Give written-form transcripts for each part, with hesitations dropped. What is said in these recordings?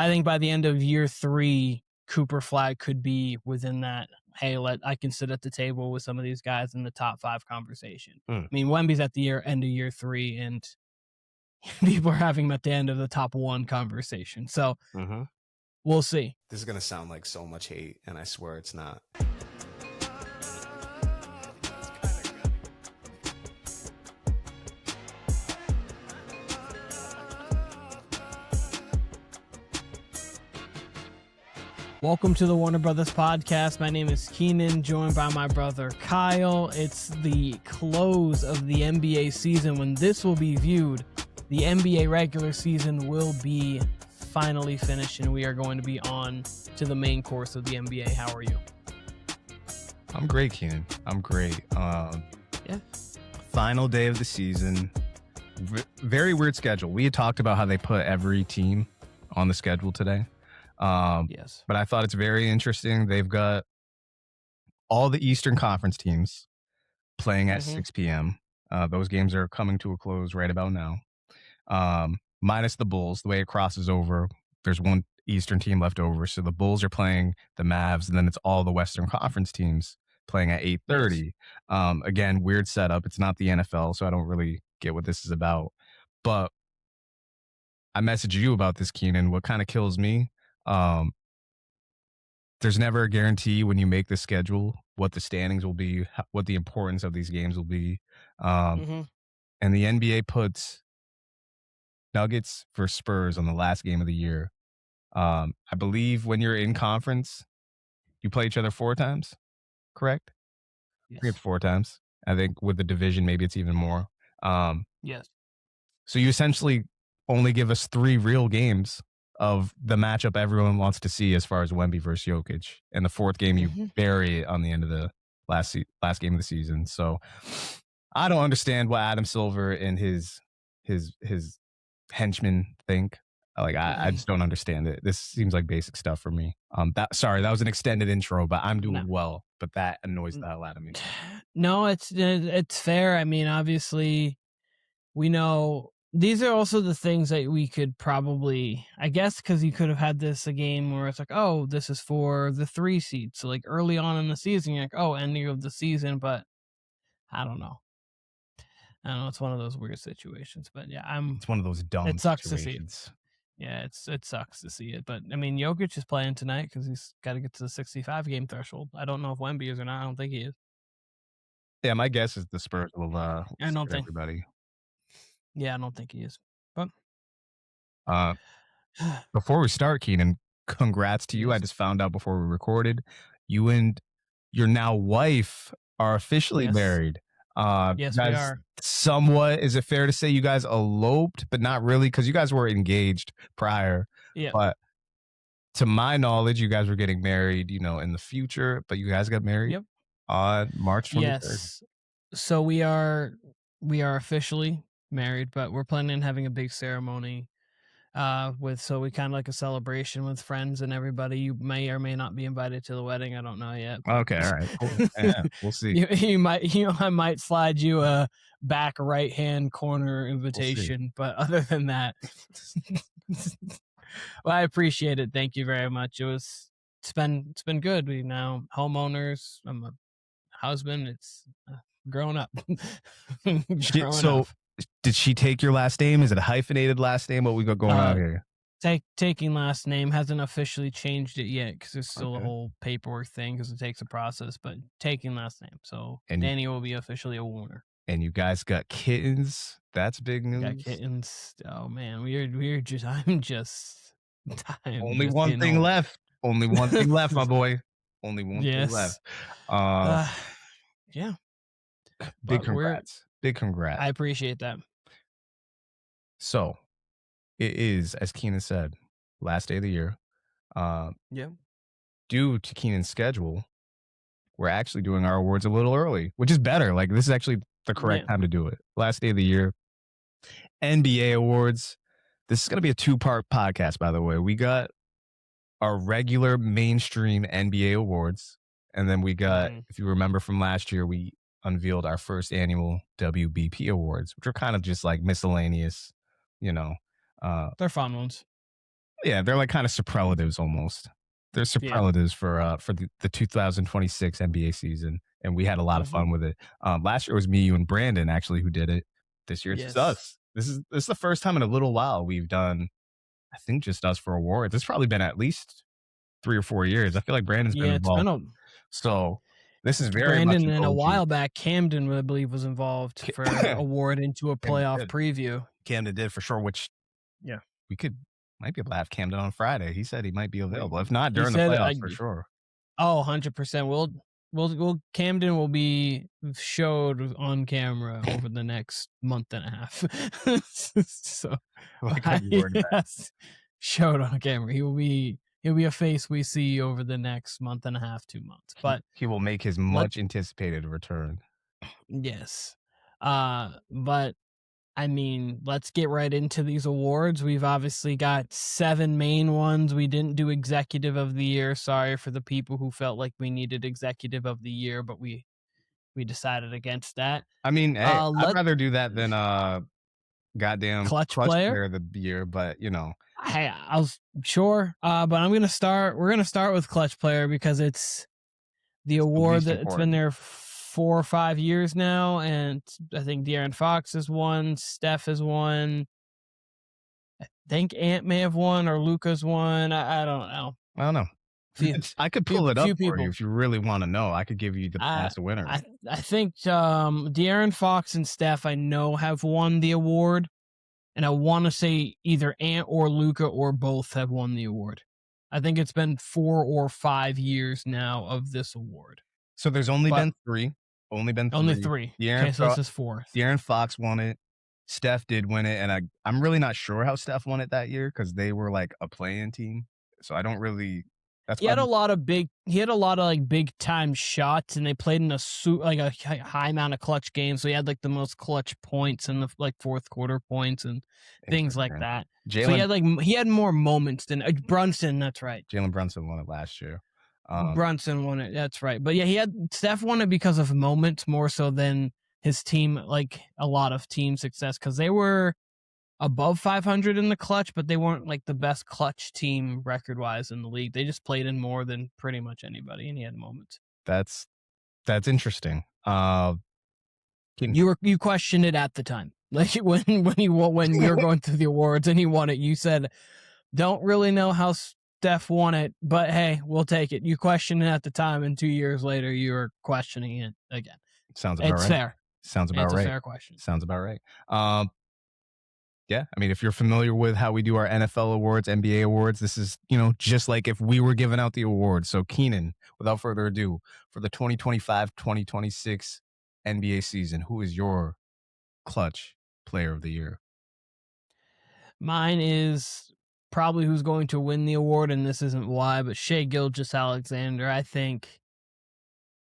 I think by the end of year 3, Cooper Flag could be within that. Hey, I can sit at the table with some of these guys in the top 5 conversation. I mean, Wemby's at the end of year 3, and people are having him at the end of the top 1 conversation. So we'll see. This is gonna sound like so much hate, and I swear it's not. Welcome to the Warner Brothas Podcast. My name is Keenan, joined by my brother Kyle. It's the close of the NBA season. When this will be viewed, the NBA regular season will be finally finished, and we are going to be on to the main course of the NBA. How are you? I'm great, Keenan. I'm great. Final day of the season. Very weird schedule. We had talked about how they put every team on the schedule today. Yes. But I thought it's very interesting. They've got all the Eastern Conference teams playing at 6 p.m. Those games are coming to a close right about now. Minus the Bulls. The way it crosses over, there's one Eastern team left over. So the Bulls are playing the Mavs, and then it's all the Western Conference teams playing at 8:30. Again, weird setup. It's not the NFL, so I don't really get what this is about. But I messaged you about this, Keenan. What kind of kills me, there's never a guarantee when you make the schedule what the standings will be, what the importance of these games will be. And the NBA puts Nuggets for Spurs on the last game of the year. I believe when you're in conference, you play each other 4 times, correct? Yes. I think it's 4 times. I think with the division, maybe it's even more. Yes. So you essentially only give us 3 real games of the matchup everyone wants to see as far as Wemby versus Jokic. And the 4th game, you bury it on the end of the last game of the season. So I don't understand what Adam Silver and his henchmen think. Like, I just don't understand it. This seems like basic stuff for me. That was an extended intro, but I'm doing well. But that annoys the hell out of me. No, it's fair. I mean, obviously, we know these are also the things that we could probably, I guess, because you could have had a game where it's like, oh, this is for the 3 seed. So like early on in the season, you're like, oh, ending of the season. But I don't know. It's one of those weird situations. But yeah, it's one of those dumb it sucks situations. To see it. Yeah, it sucks to see it. But I mean, Jokic is playing tonight because he's got to get to the 65 game threshold. I don't know if Wemby is or not. I don't think he is. Yeah, my guess is the Spurs will I don't think everybody. Yeah, I don't think he is. But before we start, Keenan, congrats to you. I just found out before we recorded, you and your now wife are officially married. Yes, we are. Somewhat, is it fair to say you guys eloped, but not really, because you guys were engaged prior. Yeah. But to my knowledge, you guys were getting married, in the future, but you guys got married on March 23rd. Yes. So we are officially married, but we're planning on having a big ceremony so we kind of like a celebration with friends and everybody. You may or may not be invited to the wedding. I don't know yet. Okay, all right. Cool. Yeah, we'll see. I might slide you a back right hand corner invitation, but other than that, well, I appreciate it. Thank you very much. It's been good. We now homeowners. I'm a husband. It's grown up. Did she take your last name? Is it a hyphenated last name? What we got going on here? Taking last name, hasn't officially changed it yet because there's still a whole paperwork thing because it takes a process, but taking last name. So Danny will be officially a Warner. And you guys got kittens. That's big news. Got kittens. Oh man, I'm just only one thing left. Only one thing left, my boy. Only one thing left. Yeah. Big congrats. Big congrats. I appreciate that. So it is, as Keenan said, last day of the year. Due to Keenan's schedule, we're actually doing our awards a little early, which is better. Like, this is actually the correct time to do it. Last day of the year. NBA awards. This is going to be a 2-part podcast, by the way. We got our regular mainstream NBA awards. And then we got, if you remember from last year, we unveiled our first annual WBP awards, which are kind of just like miscellaneous, they're fun ones. Yeah, they're like kind of superlatives almost. They're superlatives for the 2026 NBA season, and we had a lot of fun with it. Last year was me, you, and Brandon actually who did it. This year it's just us. This is the first time in a little while we've done, I think, just us for awards. It's probably been at least 3 or 4 years. I feel like Brandon's been involved. So this is very much Brandon, an and a OG. while back, Camden, I believe, was involved for award into a playoff preview. Camden did for sure, which we might be able to have Camden on Friday. He said he might be available. If not, during the playoffs for sure. Oh, 100%. We'll Camden will be showed on camera over the next month and a half. So showed on camera. He'll be a face we see over the next month and a half, 2 months. But he will make his much anticipated return. Yes. But I mean, let's get right into these awards. We've obviously got 7 main ones. We didn't do Executive of the Year. Sorry for the people who felt like we needed Executive of the Year, but we decided against that. I mean, hey, I'd rather do that than goddamn clutch player of the year, but you know. Hey, I was sure, but we're gonna start with clutch player because it's the award that it's been there 4 or 5 years now, and I think De'Aaron Fox has won, Steph has won, I think Ant may have won, or Luka's won. I don't know. I could pull it up for you if you really want to know. I could give you the past winner. I think De'Aaron Fox and Steph I know have won the award, and I want to say either Ant or Luka or both have won the award. I think it's been 4 or 5 years now of this award. So there's only been 3. Only 3. Okay, so this is 4th. De'Aaron Fox won it. Steph did win it, and I'm really not sure how Steph won it that year because they were like a play-in team. So I don't really. He had a lot of big time shots, and they played in a high amount of clutch games. So he had like the most clutch points and the like fourth quarter points and things like that. So he had more moments than Brunson. That's right. Jalen Brunson won it last year. Brunson won it. That's right. But yeah, Steph won it because of moments more so than his team, like a lot of team success, because they were above 500 in the clutch, but they weren't like the best clutch team record wise in the league. They just played in more than pretty much anybody, and he had moments. That's interesting. You questioned it at the time, like when we were going through the awards and he won it. You said, "Don't really know how Steph won it, but hey, we'll take it." You questioned it at the time, and 2 years later, you were questioning it again. Sounds about right. It's fair. Sounds about right. It's a fair question. Sounds about right. Yeah, I mean, if you're familiar with how we do our NFL awards, NBA awards, this is, just like if we were giving out the awards. So Keenan, without further ado, for the 2025-2026 NBA season, who is your clutch player of the year? Mine is probably who's going to win the award, and this isn't why, but Shai Gilgeous-Alexander. I think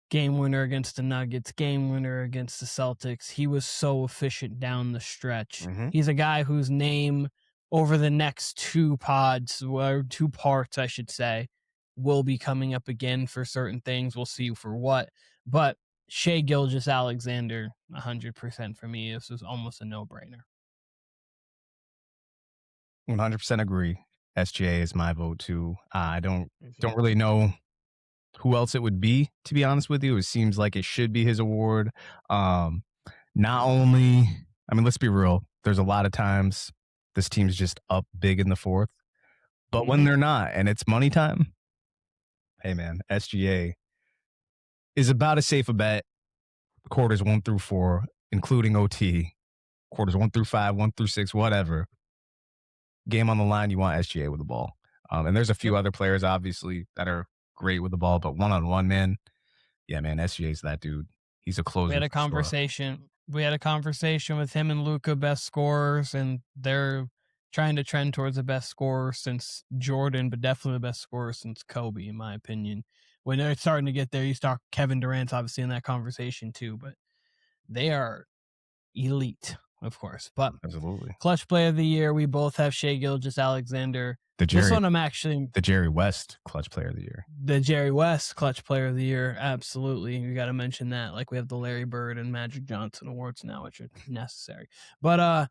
game winner against the Nuggets, game winner against the Celtics. He was so efficient down the stretch. Mm-hmm. He's a guy whose name over the next 2 parts, I should say, will be coming up again for certain things. We'll see for what. But Shai Gilgeous-Alexander, 100% for me. This was almost a no-brainer. 100% agree. SGA is my vote too. I don't really know who else it would be, to be honest with you. It seems like it should be his award. Not only, I mean, let's be real. There's a lot of times this team's just up big in the 4th, but when they're not and it's money time, hey man, SGA is about as safe a bet. Quarters 1 through 4, including OT, quarters 1 through 5, 1 through 6, whatever. Game on the line, you want SGA with the ball. And there's a few other players, obviously, that are great with the ball, but one-on-one, man, SGA's that dude. He's a closer. We had a conversation. We had a conversation with him and Luka, best scorers, and they're trying to trend towards the best scorer since Jordan, but definitely the best scorer since Kobe, in my opinion. When they're starting to get there, you start Kevin Durant's obviously in that conversation too, but they are elite, of course. But absolutely, clutch player of the year, we both have Shai Gilgeous-Alexander. This one I'm actually... The Jerry West clutch player of the year. The Jerry West clutch player of the year, absolutely. We got to mention that. Like we have the Larry Bird and Magic Johnson awards now, which are necessary. But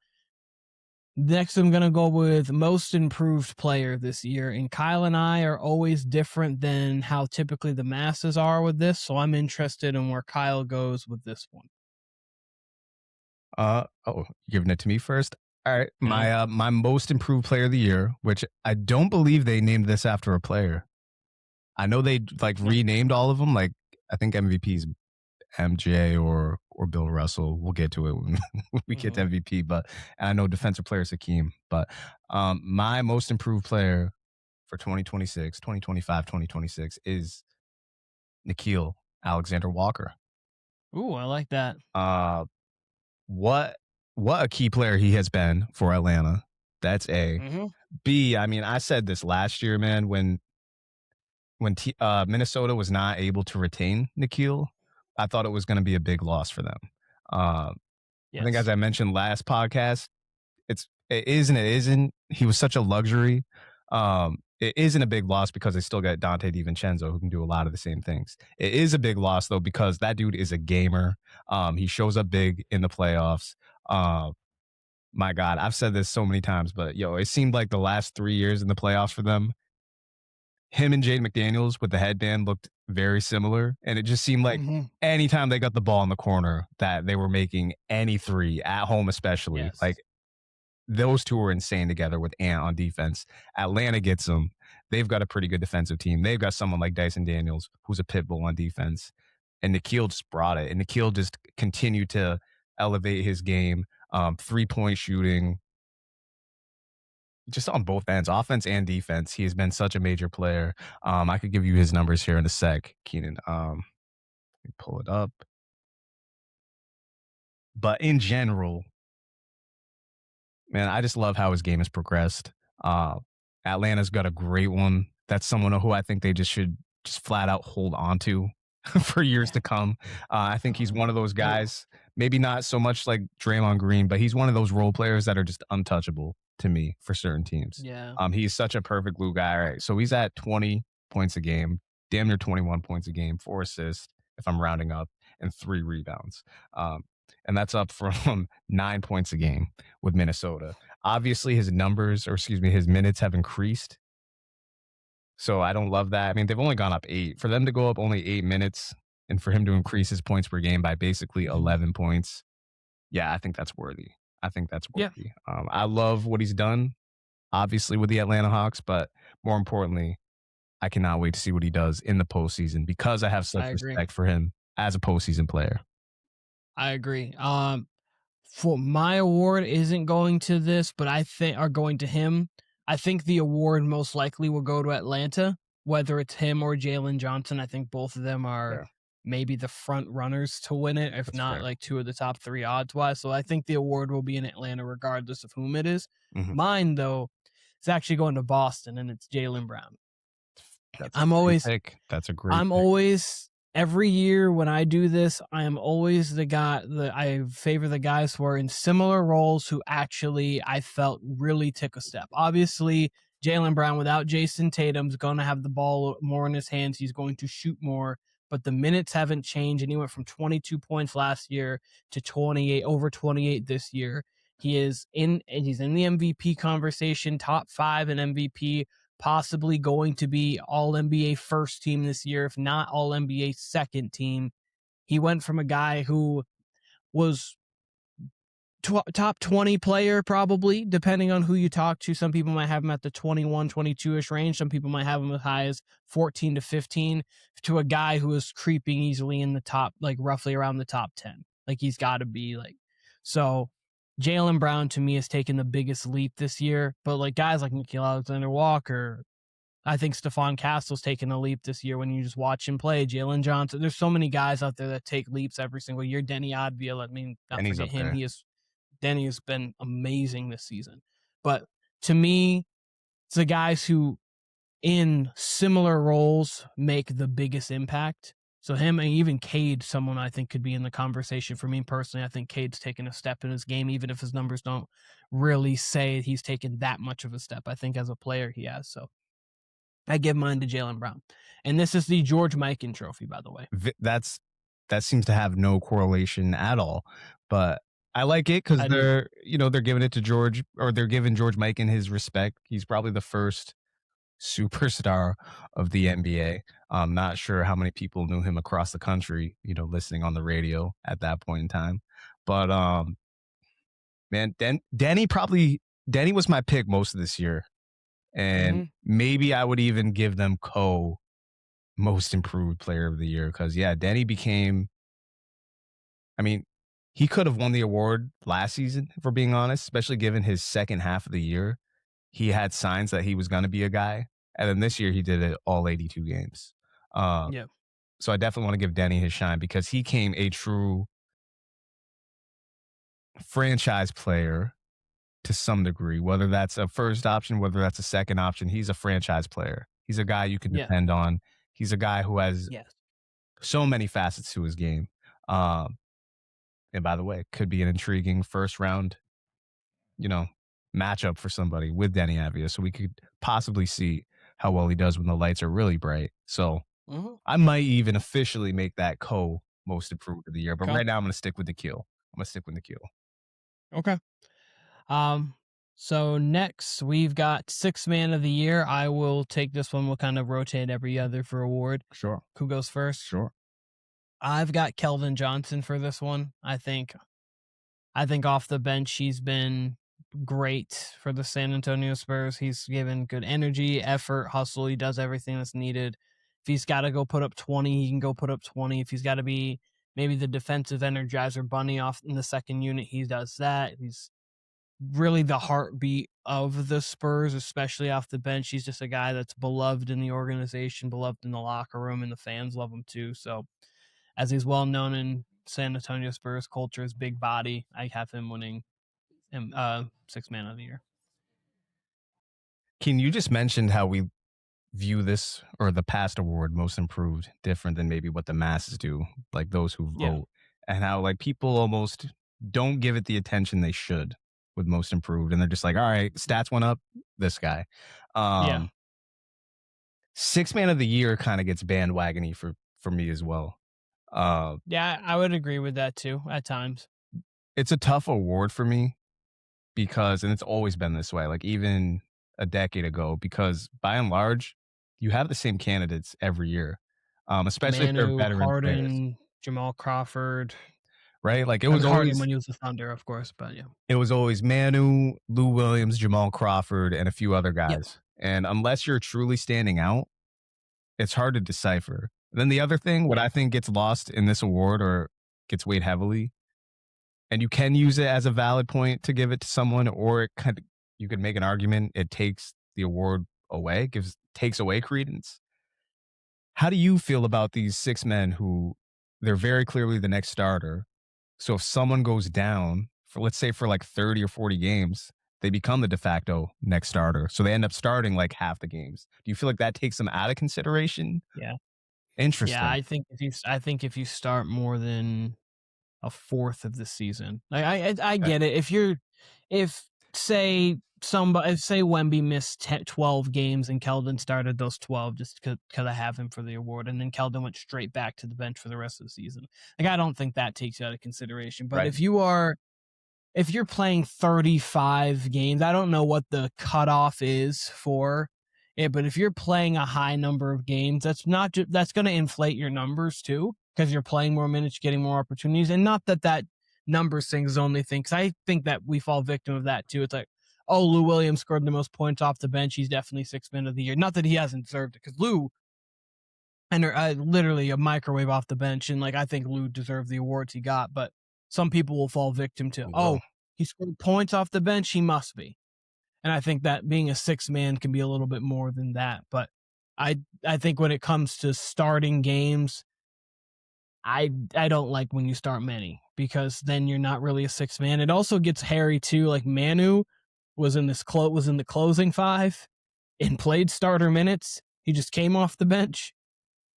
Next, I'm going to go with most improved player this year. And Kyle and I are always different than how typically the masses are with this. So I'm interested in where Kyle goes with this one. Giving it to me first. All right. My most improved player of the year, which I don't believe they named this after a player. I know they renamed all of them. Like, I think MVP's MJ or Bill Russell. We'll get to it when we get to MVP, but I know defensive player is Hakeem. But my most improved player for 2026, 2025, 2026 is Nickeil Alexander-Walker. Ooh, I like that. What a key player he has been for Atlanta. That's A. B, I mean, I said this last year, man, when Minnesota was not able to retain Nickeil, I thought it was going to be a big loss for them. Yes. I think, as I mentioned last podcast, it is and it isn't. He was such a luxury. It isn't a big loss because they still got Dante DiVincenzo, who can do a lot of the same things. It is a big loss, though, because that dude is a gamer. He shows up big in the playoffs. My God, I've said this so many times, but it seemed like the last 3 years in the playoffs for them, him and Jaden McDaniels with the headband looked very similar. And it just seemed like anytime they got the ball in the corner that they were making any three at home, especially. Yes. Like, those two are insane together with Ant on defense. Atlanta gets them. They've got a pretty good defensive team. They've got someone like Dyson Daniels, who's a pit bull on defense. And Nickeil just brought it. And Nickeil just continued to elevate his game. 3-point shooting, just on both ends, offense and defense. He has been such a major player. I could give you his numbers here in a sec, Keenan. Let me pull it up. But in general, man, I just love how his game has progressed. Atlanta's got a great one. That's someone who I think they just should flat out hold on to for years to come. I think he's one of those guys, maybe not so much like Draymond Green, but he's one of those role players that are just untouchable to me for certain teams. Yeah. He's such a perfect glue guy. All right, so he's at 20 points a game, damn near 21 points a game, 4 assists, if I'm rounding up, and 3 rebounds. And that's up from 9 points a game with Minnesota. Obviously, his minutes have increased. So I don't love that. I mean, they've only gone up 8. For them to go up only 8 minutes and for him to increase his points per game by basically 11 points, yeah, I think that's worthy. Yeah. I love what he's done, obviously, with the Atlanta Hawks, but more importantly, I cannot wait to see what he does in the postseason because I have such respect for him as a postseason player. I agree. For my award isn't going to this, but I think are going to him. I think the award most likely will go to Atlanta, whether it's him or Jalen Johnson. I think both of them are maybe the front runners to win it, if not like 2 of the top 3 odds wise. So I think the award will be in Atlanta regardless of whom it is. Mine, though, is actually going to Boston, and it's Jaylen Brown. That's a great pick. Always, every year when I do this, I am always the guy that I favor the guys who are in similar roles who actually I felt really took a step. Obviously, Jaylen Brown without Jason Tatum's going to have the ball more in his hands. He's going to shoot more, but the minutes haven't changed. And he went from 22 points last year to over 28 this year. He's in the MVP conversation, top 5 in MVP. Possibly going to be All-NBA first team this year, if not All-NBA second team. He went from a guy who was top 20 player, probably, depending on who you talk to. Some people might have him at the 21, 22-ish range. Some people might have him as high as 14 to 15, to a guy who is creeping easily in the top, like roughly around the top 10. Like, he's got to be like, so Jaylen Brown to me has taken the biggest leap this year, but like guys like Nickeil Alexander-Walker, I think Stephon Castle's taken a leap this year when you just watch him play. Jalen Johnson, there's so many guys out there that take leaps every single year. Denny Advia, I mean, not forget him. Denny has been amazing this season. But to me, it's the guys who in similar roles make the biggest impact. So him and even Cade, someone I think could be in the conversation. For me personally, I think Cade's taken a step in his game, even if his numbers don't really say he's taken that much of a step. I think as a player he has. So I give mine to Jaylen Brown. And this is the George Mikan trophy, by the way. That seems to have no correlation at all. But I like it because they're giving it to George, or they're giving George Mikan his respect. He's probably the first superstar of the NBA. I'm not sure how many people knew him across the country, listening on the radio at that point in time. But man, Danny was my pick most of this year. And maybe I would even give them most improved player of the year, because Danny became, he could have won the award last season, if we're being honest, especially given his second half of the year. He had signs that he was going to be a guy. And then this year he did it all 82 games. So I definitely want to give Danny his shine, because he came a true franchise player to some degree, whether that's a first option, whether that's a second option. He's a franchise player. He's a guy you can depend on. He's a guy who has so many facets to his game. And by the way, could be an intriguing first round, matchup for somebody with Danny Avdia. So we could possibly see how well he does when the lights are really bright. So I might even officially make that most improved of the year. But right now I'm going to stick with Nikhil. Okay. So next we've got Sixth Man of the Year. I will take this one. We'll kind of rotate every other for award. Sure. Who goes first? Sure. I've got Keldon Johnson for this one. I think off the bench he's been great for the San Antonio Spurs. He's given good energy, effort, hustle. He does everything that's needed. If he's got to go put up 20, he can go put up 20. If he's got to be maybe the defensive energizer bunny off in the second unit, he does that. He's really the heartbeat of the Spurs, especially off the bench. He's just a guy that's beloved in the organization, beloved in the locker room, and the fans love him too. So as he's well known in San Antonio Spurs culture, his big body, I have him winning Sixth Man of the Year. Keen, you just mentioned how we view this, or the past award, most improved, different than maybe what the masses do, like those who vote, and how like people almost don't give it the attention they should with most improved, and they're just like, all right, stats went up, this guy. Sixth Man of the Year kind of gets bandwagony for me as well. I would agree with that too at times. It's a tough award for me because, and it's always been this way, like even a decade ago, because by and large, you have the same candidates every year, especially Manu, if they're veteran Harden, players. Jamal Crawford. Right? Like it was Harden always when he was the Thunder, of course, but it was always Manu, Lou Williams, Jamal Crawford, and a few other guys. And unless you're truly standing out, it's hard to decipher. And then the other thing, what I think gets lost in this award or gets weighed heavily, and you can use it as a valid point to give it to someone, or you could make an argument it takes the award away, takes away credence. How do you feel about these six men who they're very clearly the next starter? So if someone goes down for, let's say, for like 30 or 40 games, they become the de facto next starter. So they end up starting like half the games. Do you feel like that takes them out of consideration? Yeah. Interesting. Yeah, I think if you start more than a fourth of the season, like I get it. If say Wemby missed 12 games and Keldon started those 12 just because I have him for the award, and then Keldon went straight back to the bench for the rest of the season. Like I don't think that takes you out of consideration. But if you're playing 35 games, I don't know what the cutoff is for it, but if you're playing a high number of games, that's going to inflate your numbers too, because you're playing more minutes, getting more opportunities, and not that numbers thing is the only thing, because I think that we fall victim of that too. It's like, oh, Lou Williams scored the most points off the bench. He's definitely Sixth Man of the Year. Not that he hasn't deserved it, because Lou, and literally a microwave off the bench, and like I think Lou deserved the awards he got, but some people will fall victim to, he scored points off the bench, he must be. And I think that being a sixth man can be a little bit more than that. But I think when it comes to starting games, I don't like when you start many, because then you're not really a sixth man. It also gets hairy too. Like Manu was in the closing five and played starter minutes. He just came off the bench.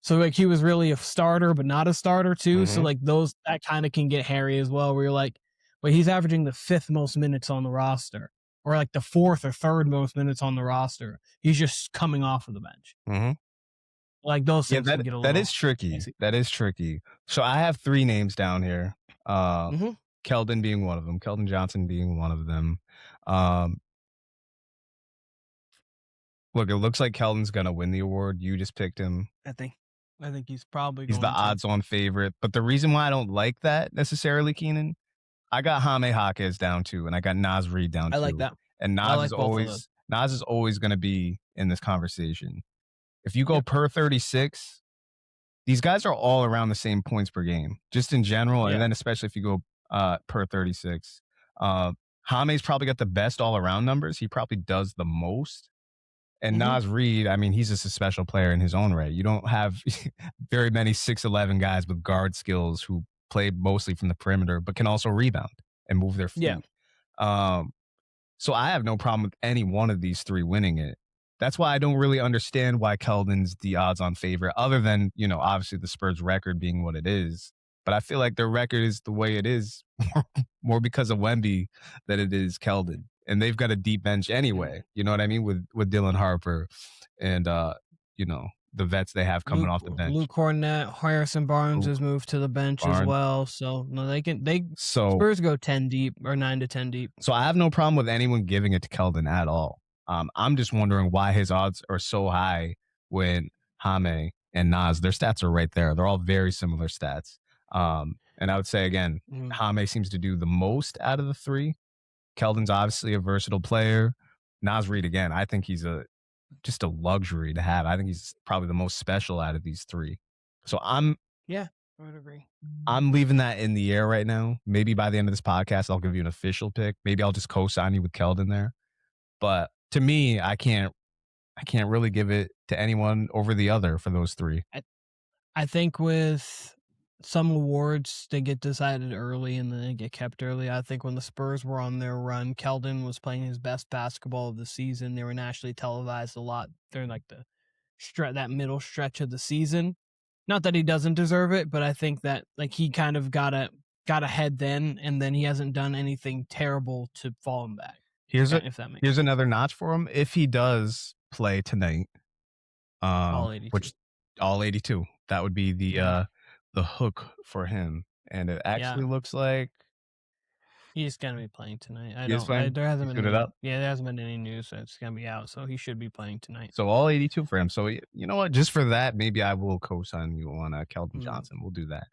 So like he was really a starter, but not a starter too. So like that kind of can get hairy as well, where you're like, but he's averaging the fifth most minutes on the roster, or like the fourth or third most minutes on the roster. He's just coming off of the bench. Like those things can get a little. That is tricky. Crazy. That is tricky. So I have three names down here. Keldon being one of them. Keldon Johnson being one of them. Look, it looks like Keldon's gonna win the award. You just picked him. I think he's probably He's going the odds-on favorite. But the reason why I don't like that necessarily, Keenan, I got Jaime Jaquez down 2, and I got Naz Reid down 2. I like that. And Naz is always going to be in this conversation. If you go per 36, these guys are all around the same points per game, just in general, and then especially if you go per 36. Jaime's probably got the best all-around numbers. He probably does the most. And Naz Reid, I mean, he's just a special player in his own right. You don't have very many 6'11" guys with guard skills who play mostly from the perimeter, but can also rebound and move their feet. Yeah. So I have no problem with any one of these 3 winning it. That's why I don't really understand why Keldon's the odds-on favorite, other than, obviously the Spurs record being what it is. But I feel like their record is the way it is more because of Wemby than it is Keldon. And they've got a deep bench anyway. You know what I mean? With Dylan Harper and, the vets they have coming off the bench. Luke Cornett, Harrison Barnes has moved to the bench as well. So no, Spurs go 10 deep or 9 to 10 deep. So I have no problem with anyone giving it to Keldon at all. I'm just wondering why his odds are so high when Jaime and Naz, their stats are right there. They're all very similar stats. And I would say, again, Jaime seems to do the most out of the 3. Keldon's obviously a versatile player. Naz Reid, again, I think he's just a luxury to have. I think he's probably the most special out of these 3. So I would agree. I'm leaving that in the air right now. Maybe by the end of this podcast, I'll give you an official pick. Maybe I'll just co-sign you with Keldon there. But to me, I can't really give it to anyone over the other for those 3. I think with some awards, they get decided early and then they get kept early. I think when the Spurs were on their run, Keldon was playing his best basketball of the season. They were nationally televised a lot during that middle stretch of the season. Not that he doesn't deserve it, but I think that he kind of got ahead then, and then he hasn't done anything terrible to fall him back. Here's another notch for him. If he does play tonight, all 82. All 82, that would be the hook for him. And it actually looks like he's gonna be playing tonight. There hasn't been any news that it's gonna be out, so he should be playing tonight. So all 82 for him. So you know what? Just for that, maybe I will co-sign you on Keldon Johnson. We'll do that.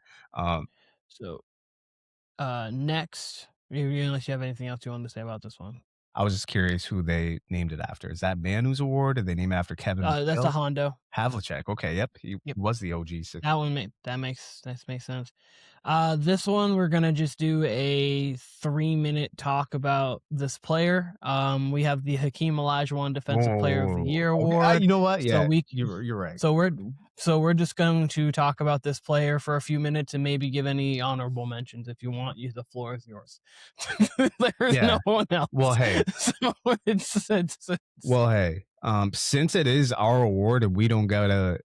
Next, unless you have anything else you want to say about this one. I was just curious who they named it after. Is that Manu's award? Did they name it after Kevin? That's a Hondo. Havlicek. Okay, yep. He was the OG. That makes sense. This one, we're going to just do a 3-minute talk about this player. We have the Hakeem Olajuwon Defensive Player of the Year award. You know what? Yeah, so you're right. So we're just going to talk about this player for a few minutes and maybe give any honorable mentions if you want. The floor is yours. There's no one else. Well, hey. Well, hey. Since it is our award and we don't gotta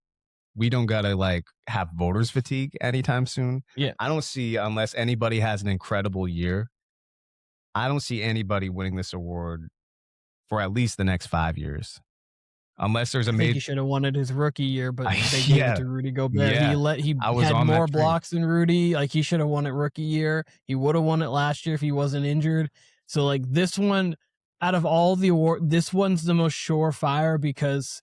have voters fatigue anytime soon. Yeah. I don't see, unless anybody has an incredible year, I don't see anybody winning this award for at least the next 5 years. Unless there's a major. He should have won it his rookie year, but they gave it to Rudy Gobert. Yeah. He had more blocks than Rudy. He should have won it rookie year. He would have won it last year if he wasn't injured. So this one, out of all the award, this one's the most surefire because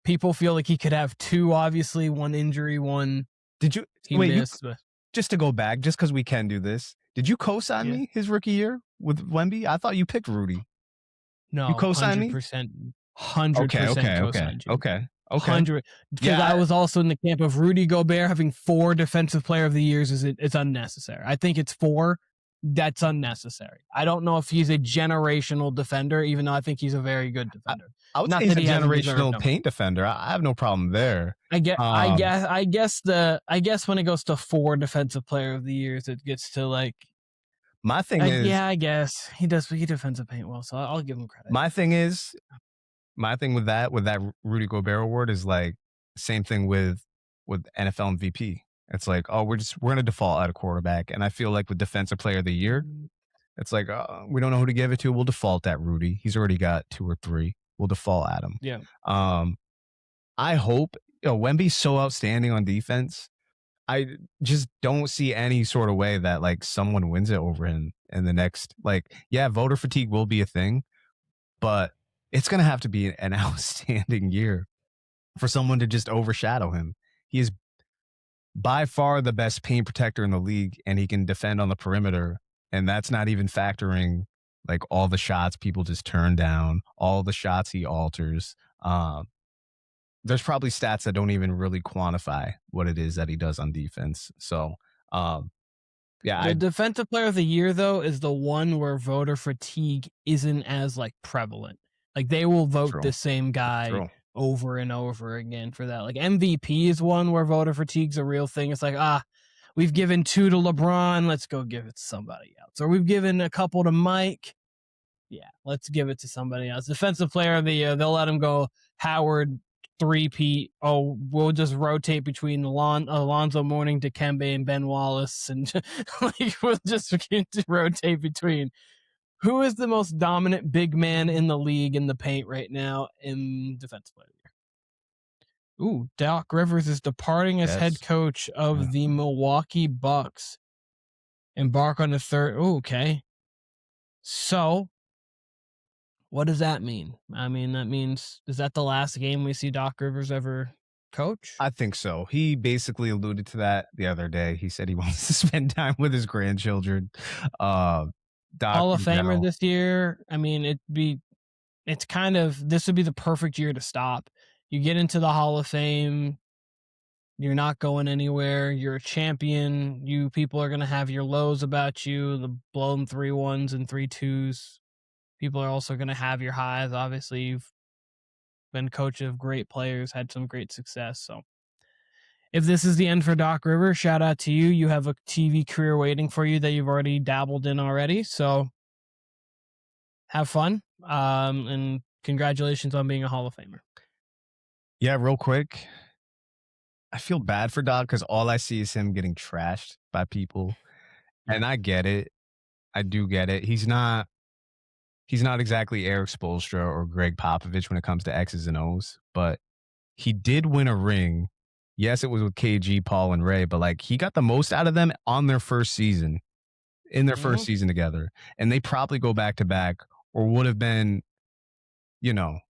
people feel like he could have 2, obviously, one injury, one. Did you missed, just to go back, just because we can do this? Did you co-sign me his rookie year with Wemby? I thought you picked Rudy. No, you co-signed me. 100%. Okay. 100. Because I was also in the camp of Rudy Gobert having 4 Defensive Player of the Years. It's unnecessary. I think it's 4. That's unnecessary. I don't know if he's a generational defender, even though I think he's a very good defender. I would say he's a generational paint defender. I have no problem there. I guess when it goes to 4 Defensive Player of the Years, it gets to my thing is. Yeah, I guess he does. He defensive paint well, so I'll give him credit. My thing with that Rudy Gobert award is same thing with NFL MVP. It's we're going to default at a quarterback. And I feel like with Defensive Player of the Year, it's we don't know who to give it to. We'll default at Rudy. He's already got 2 or 3. We'll default at him. Yeah. I hope Wemby's so outstanding on defense. I just don't see any sort of way that like someone wins it over him in the next, like, yeah, voter fatigue will be a thing, but it's going to have to be an outstanding year for someone to just overshadow him. He is by far the best paint protector in the league, and he can defend on the perimeter. And that's not even factoring like all the shots people just turn down, all the shots he alters. There's probably stats that don't even really quantify what it is that he does on defense. So, yeah. The defensive player of the year, though, is the one where voter fatigue isn't as like prevalent. Like they will vote the same guy over and over again for that. Like MVP is one where voter fatigue's a real thing. It's like, we've given 2 to LeBron, let's go give it to somebody else. Or we've given a couple to Mike. Yeah, let's give it to somebody else. Defensive player of the year, they'll let him go Howard, 3-peat. Oh, we'll just rotate between Alonzo Mourning, Dikembe, and Ben Wallace, and like we'll just rotate between. Who is the most dominant big man in the league in the paint right now in defensive player of the year? Ooh, Doc Rivers is departing as head coach of the Milwaukee Bucks. Embark on the third. Ooh, okay. So, what does that mean? I mean, that means, is that the last game we see Doc Rivers ever coach? I think so. He basically alluded to that the other day. He said he wants to spend time with his grandchildren. Doc, Hall of Famer this year. I mean, this would be the perfect year to stop. You get into the Hall of Fame. You're not going anywhere. You're a champion. You people are going to have your lows about you, the blown 3-1s and 3-2s. People are also going to have your highs. Obviously, you've been coach of great players, had some great success. So if this is the end for Doc Rivers, shout out to you. You have a TV career waiting for you that you've already dabbled in already. So have fun. And congratulations on being a Hall of Famer. Yeah, real quick. I feel bad for Doc because all I see is him getting trashed by people. And I get it. I do get it. He's not exactly Eric Spoelstra or Greg Popovich when it comes to X's and O's, but he did win a ring. Yes, it was with KG, Paul, and Ray, but like he got the most out of them on their first season, in their first season together. And they probably go back to back or would have been,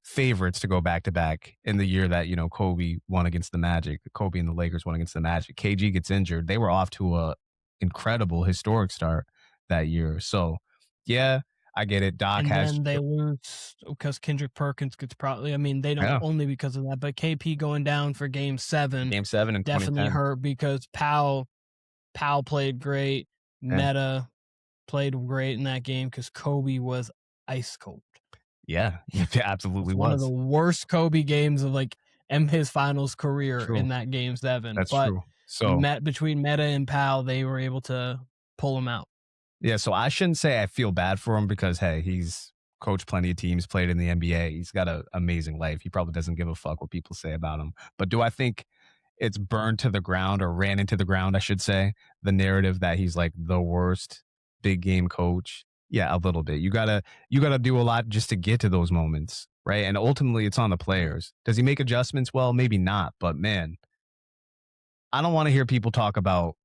favorites to go back to back in the year that, Kobe won against the Magic. Kobe and the Lakers won against the Magic. KG gets injured. They were off to a incredible historic start that year. So yeah, I get it. Doc and has. And then they lose because Kendrick Perkins gets probably. I mean, they don't only because of that, but KP going down for Game 7. Game 7 in definitely hurt because Powell played great. Meta played great in that game because Kobe was ice cold. Yeah, it absolutely was. One of the worst Kobe games of like his finals career in that Game 7. That's true. So between Meta and Powell, they were able to pull him out. Yeah, so I shouldn't say I feel bad for him because, hey, he's coached plenty of teams, played in the NBA. He's got an amazing life. He probably doesn't give a fuck what people say about him. But do I think it's burned to the ground or ran into the ground, I should say, the narrative that he's like the worst big game coach? Yeah, a little bit. You gotta do a lot just to get to those moments, right? And ultimately, it's on the players. Does he make adjustments? Well, maybe not. But man, I don't want to hear people talk about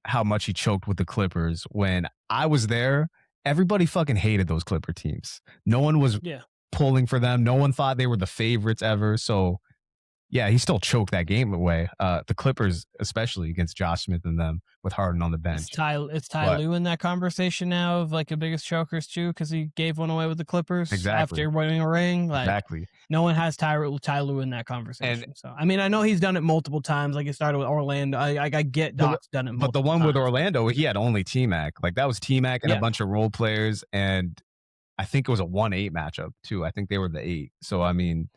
how much he choked with the Clippers. When I was there, everybody fucking hated those Clipper teams. No one was pulling for them. No one thought they were the favorites ever. So yeah, he still choked that game away. The Clippers, especially against Josh Smith and them with Harden on the bench. It's Ty Lue in that conversation now of like the biggest chokers too, because he gave one away with the Clippers after winning a ring. Like, exactly. No one has Ty Lue in that conversation. And, so I mean, I know he's done it multiple times. Like it started with Orlando. I get Doc's done it multiple times. But the one with Orlando, he had only T-Mac. Like that was T-Mac and a bunch of role players. And I think it was a 1-8 matchup too. I think they were the 8. So I mean,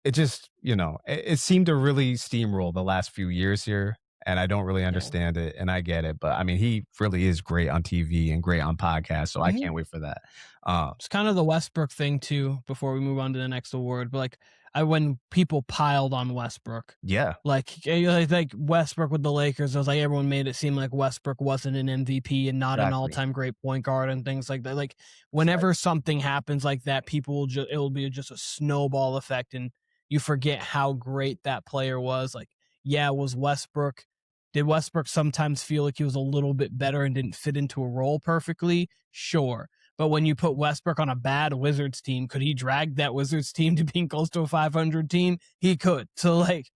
it just, it seemed to really steamroll the last few years here. And I don't really understand it. And I get it. But I mean, he really is great on TV and great on podcasts. So I can't wait for that. It's kind of the Westbrook thing too, before we move on to the next award. But like when people piled on Westbrook. Yeah. Like Westbrook with the Lakers, it was like everyone made it seem like Westbrook wasn't an MVP and not an all-time great point guard and things like that. Like whenever something happens like that, people will it will be just a snowball effect and you forget how great that player was. Like was Westbrook. Did Westbrook sometimes feel like he was a little bit better and didn't fit into a role perfectly? Sure. But when you put Westbrook on a bad Wizards team, could he drag that Wizards team to being close to a 500 team? He could. So, like,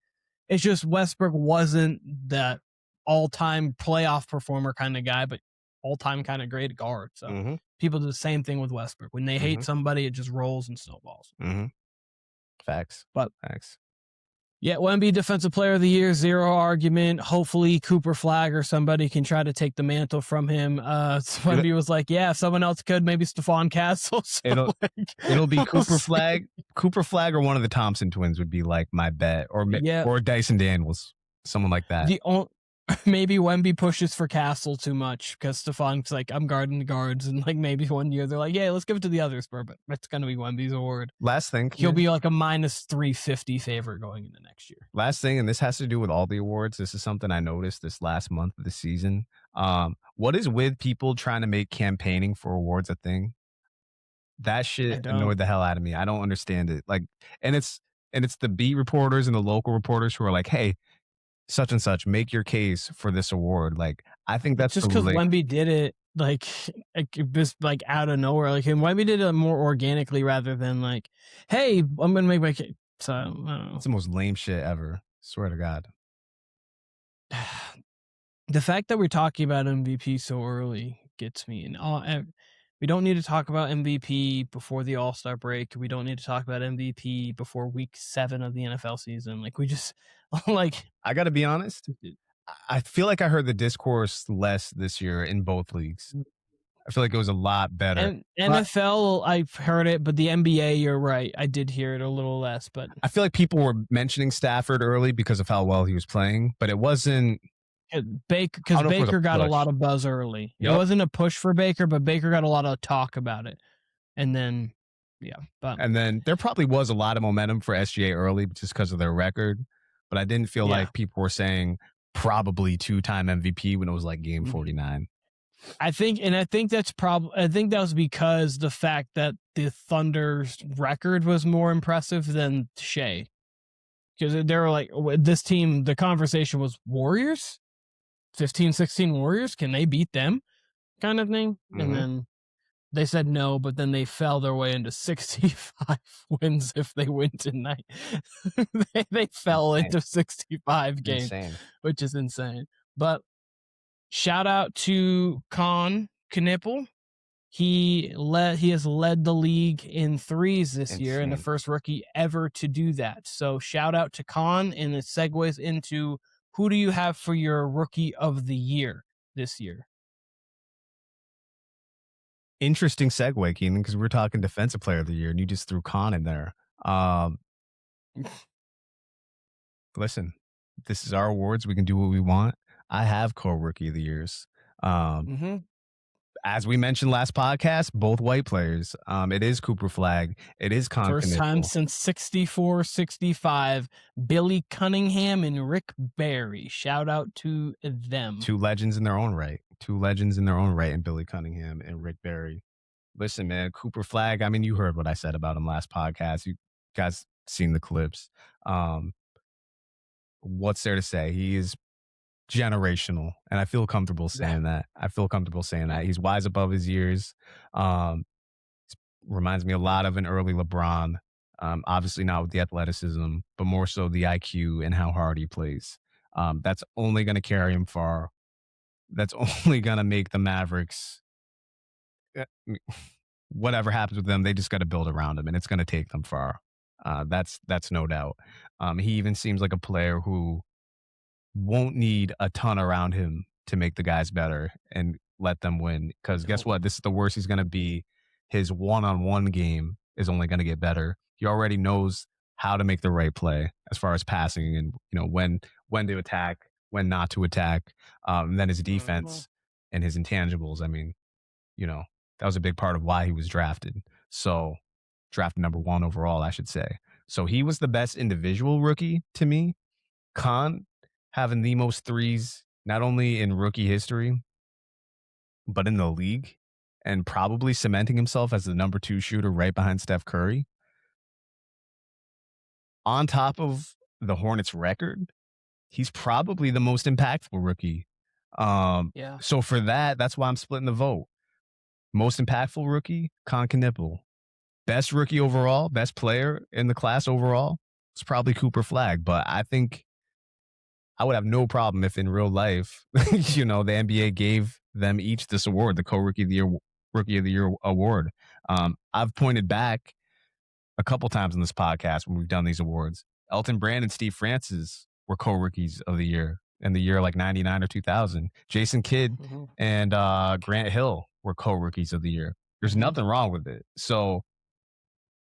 it's just Westbrook wasn't that all-time playoff performer kind of guy, but all-time kind of great guard. So people do the same thing with Westbrook. When they hate somebody, it just rolls and snowballs. Facts. But Facts. Yeah, Wemby Defensive Player of the Year, zero argument. Hopefully Cooper Flagg or somebody can try to take the mantle from him. Wemby was like, yeah, if someone else could, maybe Stephon Castle. So it'll be Cooper Flagg. Cooper Flagg or one of the Thompson twins would be like my bet, or Dyson Daniels, someone like that. Maybe Wemby pushes for Castle too much because Stephon's like, I'm guarding the guards, and like maybe one year they're like, yeah, let's give it to the others, but it's gonna be Wemby's award. Last thing, he'll be like a minus 350 favorite going into next year. Last thing, and this has to do with all the awards. This is something I noticed this last month of the season. What is with people trying to make campaigning for awards a thing? That shit annoyed the hell out of me. I don't understand it. Like, and it's the beat reporters and the local reporters who are like, hey, such and such, make your case for this award. Like, I think that's just because Wemby did it like just like out of nowhere. Like, and Wemby did it more organically rather than like, hey, I'm gonna make my case. So I don't know. It's the most lame shit ever. Swear to God. The fact that we're talking about MVP so early gets me. And we don't need to talk about MVP before the All-Star break. We don't need to talk about MVP before week 7 of the NFL season. Like, we just like. I got to be honest. I feel like I heard the discourse less this year in both leagues. I feel like it was a lot better. And NFL, I've heard it, but the NBA, you're right. I did hear it a little less, but I feel like people were mentioning Stafford early because of how well he was playing, but it wasn't. Because Baker got a lot of buzz early. Yep. It wasn't a push for Baker, but Baker got a lot of talk about it. And then, and then there probably was a lot of momentum for SGA early just because of their record. But I didn't feel like people were saying probably 2-time MVP when it was like game 49. I think that was because the fact that the Thunder's record was more impressive than Shea. Because they were like, this team, the conversation was Warriors? 15-16 Warriors? Can they beat them? Kind of thing. And then they said no, but then they fell their way into 65 wins if they win tonight. they fell into 65 games, which is insane. But shout out to Knipple. He has led the league in threes this year, and the first rookie ever to do that. So shout out to Con, and it segues into who do you have for your rookie of the year this year? Interesting segue, Keenan, because we're talking defensive player of the year, and you just threw Con in there. Listen, this is our awards. We can do what we want. I have co-rookie of the years. As we mentioned last podcast, both white players. It is Cooper Flagg. It is Con. First time since 64-65. Billy Cunningham and Rick Barry. Shout out to them. Two legends in their own right. And Billy Cunningham and Rick Barry. Listen, man, Cooper Flagg. I mean, you heard what I said about him last podcast. You guys seen the clips. What's there to say? He is generational, and I feel comfortable saying that. He's wise above his years. Reminds me a lot of an early LeBron. Obviously not with the athleticism, but more so the IQ and how hard he plays. That's only going to carry him far. That's only going to make the Mavericks, whatever happens with them, they just got to build around him, and it's going to take them far. That's no doubt. He even seems like a player who won't need a ton around him to make the guys better and let them win. Because guess what? This is the worst he's going to be. His one-on-one game is only going to get better. He already knows how to make the right play as far as passing and, when to attack, when not to attack. And then his defense and his intangibles. I mean, that was a big part of why he was drafted. So drafted number 1 overall, I should say. So he was the best individual rookie to me. Con having the most threes, not only in rookie history, but in the league, and probably cementing himself as the number 2 shooter right behind Steph Curry. On top of the Hornets record, he's probably the most impactful rookie. Yeah. So for that's why I'm splitting the vote. Most impactful rookie, Knievel. Best rookie overall, best player in the class overall, it's probably Cooper Flagg. But I think I would have no problem if in real life, the NBA gave them each this award, the co-rookie of the year, rookie of the year award. I've pointed back a couple times in this podcast when we've done these awards. Elton Brand and Steve Francis were co-rookies of the year in the year like 99 or 2000. Jason Kidd and Grant Hill were co-rookies of the year. There's nothing wrong with it. So,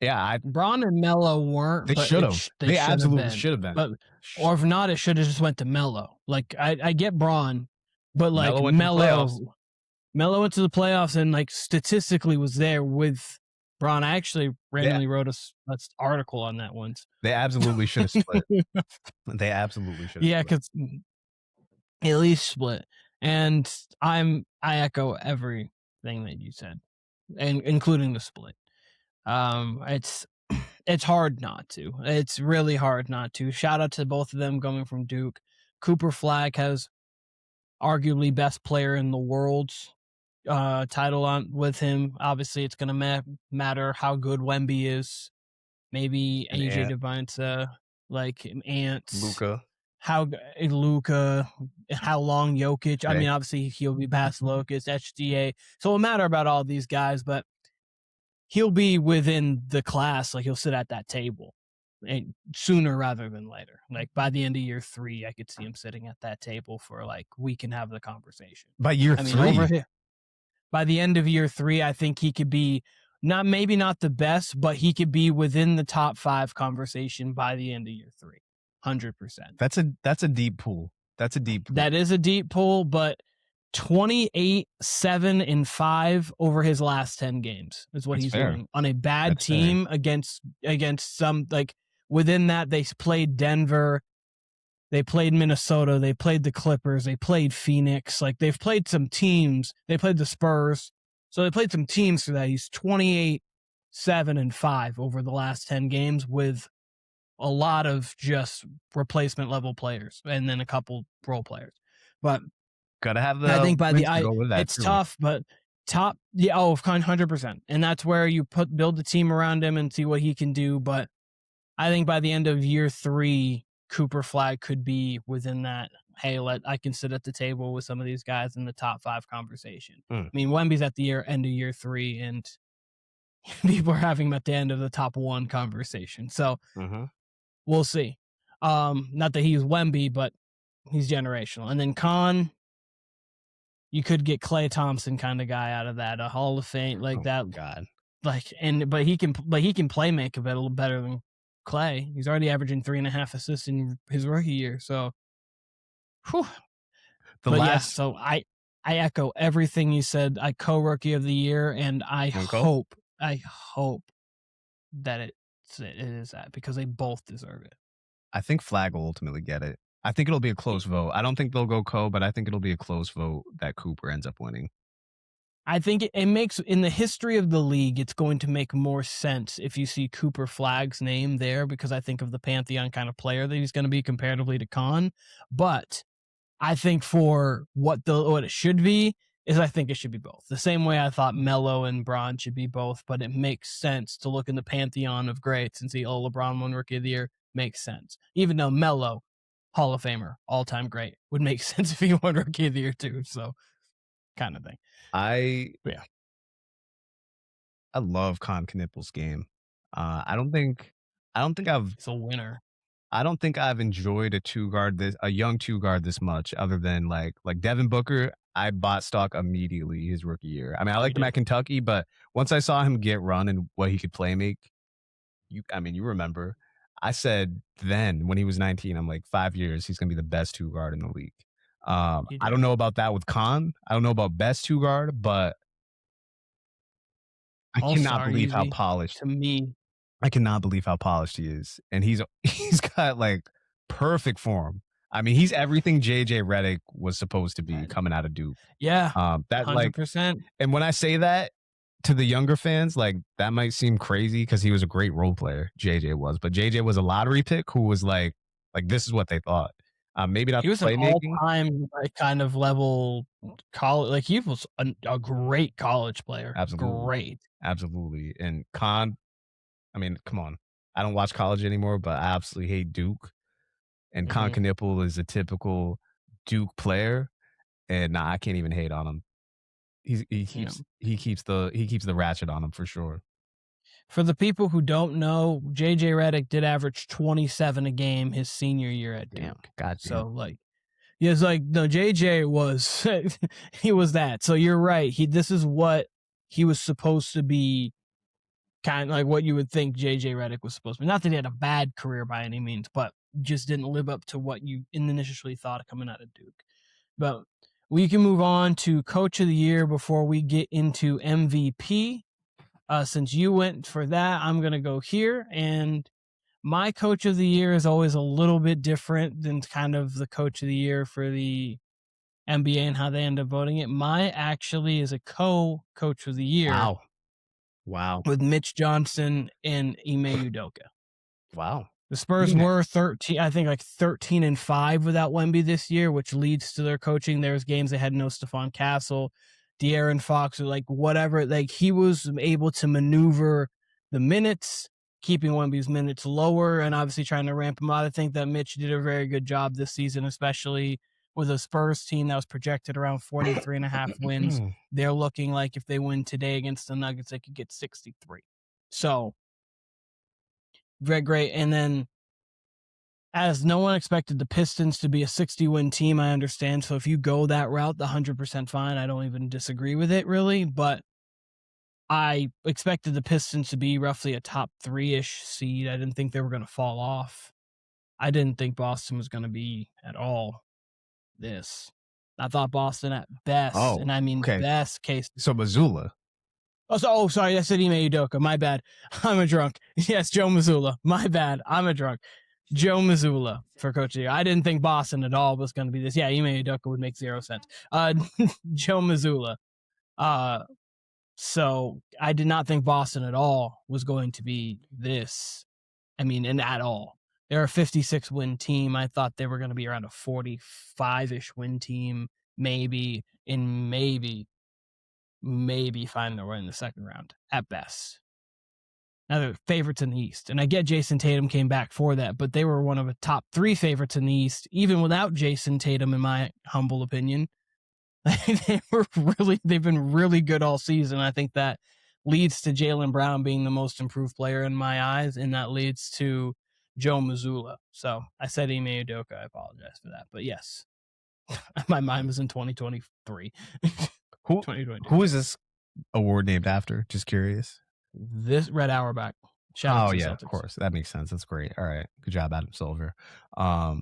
yeah, Bron and Melo weren't. They should have. They absolutely should have been. But, or if not, it should have just went to Melo. Like I get Bron, but like Melo went to the playoffs and like statistically was there with Bron. I actually randomly wrote an article on that once. They absolutely should have split. They absolutely should have. Yeah, because at least split. And I echo everything that you said, and including the split. It's hard not to. It's really hard not to. Shout out to both of them coming from Duke. Cooper Flagg has arguably best player in the world title on with him. Obviously, it's going to matter how good Wemby is. Maybe And AJ Ant. Devine, like Ants. Luka. How long Jokic. I mean, obviously, he'll be past Jokic, HDA. So it'll matter about all these guys, but he'll be within the class. Like, he'll sit at that table and sooner rather than later. Like, by the end of year 3, I could see him sitting at that table for, like, we can have the conversation. By year 3? Over here, by the end of year 3, I think he could be maybe not the best, but he could be within the top 5 conversation by the end of year 3. 100%. That's a deep pool. That's a deep pool. That is a deep pool, but 28, 7, and 5 over his last 10 games is what he's doing on a bad team against some, like, within that. They played Denver, they played Minnesota, they played the Clippers, they played Phoenix. Like, they've played some teams. They played the Spurs, so they played some teams for that. He's 28, 7, and 5 over the last 10 games with a lot of just replacement level players and then a couple role players. But gotta have the. I think it's tough, but top, 100%. And that's where you build the team around him and see what he can do. But I think by the end of year 3, Cooper Flagg could be within that. Hey, I can sit at the table with some of these guys in the top 5 conversation. I mean, Wemby's at the end of year 3, and people are having him at the end of the top 1 conversation. So we'll see. Not that he's Wemby, but he's generational. And then Con, you could get Klay Thompson kind of guy out of that, a Hall of Fame like that. God, like, but he can play make a little better than Klay. He's already averaging 3.5 assists in his rookie year. So, so I echo everything you said. I co-rookie of the year, and I hope that it is that, because they both deserve it. I think Flagg will ultimately get it. I think it'll be a close vote. I don't think they'll go co, but I think it'll be a close vote that Cooper ends up winning. I think it makes, in the history of the league, it's going to make more sense if you see Cooper Flagg's name there, because I think of the pantheon kind of player that he's going to be comparatively to Con. But I think for what it should be is, I think it should be both. The same way I thought Melo and Bron should be both, but it makes sense to look in the pantheon of greats and see, LeBron won Rookie of the Year. Makes sense. Even though Melo, Hall of Famer, all-time great, would make sense if he won Rookie of the Year too. So, kind of thing. I love Knievel's game. I don't think He's a winner. I don't think I've enjoyed a young two guard this much, other than like Devin Booker. I bought stock immediately his rookie year. I mean, I liked him at Kentucky, but once I saw him get run and what he could play make, you remember, I said then when he was 19, I'm like, 5 years, he's going to be the best two guard in the league. I don't know about that with Con. I don't know about best two guard, but I cannot believe how polished. To me, I cannot believe how polished he is, and he's got like perfect form. I mean, he's everything JJ Redick was supposed to be coming out of Duke. Yeah, that 100%. Like, and when I say that to the younger fans, like, that might seem crazy because he was a great role player. JJ was, but JJ was a lottery pick who was like this is what they thought. Maybe not He was an playmaking. all-time like kind of level college. Like he was a great college player. Absolutely. Great. Absolutely. And Con, I mean, come on. I don't watch college anymore, but I absolutely hate Duke. And Con Knipple is a typical Duke player, and nah, I can't even hate on him. He keeps the ratchet on him for sure. For the people who don't know, JJ Redick did average 27 a game his senior year at Duke. Damn. So like, yeah, it's like no, JJ was he was that. So you're right. This is what he was supposed to be, kind of like what you would think JJ Redick was supposed to be. Not that he had a bad career by any means, but just didn't live up to what you initially thought coming out of Duke. But we can move on to Coach of the Year before we get into MVP. Since you went for that, I'm going to go here. And my Coach of the Year is always a little bit different than kind of the Coach of the Year for the NBA and how they end up voting it. My actually is a co-Coach of the Year. Wow. With Mitch Johnson and Ime Udoka. Wow. The Spurs were 13-5 without Wemby this year, which leads to their coaching. There's games they had no Stephon Castle, De'Aaron Fox, or like whatever. Like he was able to maneuver the minutes, keeping Wemby's minutes lower, and obviously trying to ramp him out. I think that Mitch did a very good job this season, especially with a Spurs team that was projected around 43.5 wins. They're looking like if they win today against the Nuggets, they could get 63. So very great. And then as no one expected the Pistons to be a 60-win team, I understand. So if you go that route, 100% fine. I don't even disagree with it really, but I expected the Pistons to be roughly a top 3-ish seed. I didn't think they were going to fall off. I didn't think Boston was going to be at all this. I thought Boston at best, and I mean best case. So Mazzulla. Oh, sorry, I said Ime Udoka. My bad. I'm a drunk. Yes, Joe Mazzulla. My bad. I'm a drunk. Joe Mazzulla for Coach of the Year. I didn't think Boston at all was going to be this. Yeah, Ime Udoka would make 0 sense. Joe Mazzulla. So I did not think Boston at all was going to be this. I mean, and at all. They're a 56-win team. I thought they were going to be around a 45-ish win team, maybe find their way in the second round at best. Now they're favorites in the East, and I get Jason Tatum came back for that, but they were one of the top 3 favorites in the East, even without Jason Tatum, in my humble opinion. They've been really good all season. I think that leads to Jaylen Brown being the most improved player in my eyes, and that leads to Joe Mazzulla. So I said Ime Udoka. I apologize for that, but yes, my mind was in 2023. Who is this award named after? Just curious. This Red Auerbach. Shout out to Celtics. Of course. That makes sense. That's great. All right. Good job, Adam Silver. Joe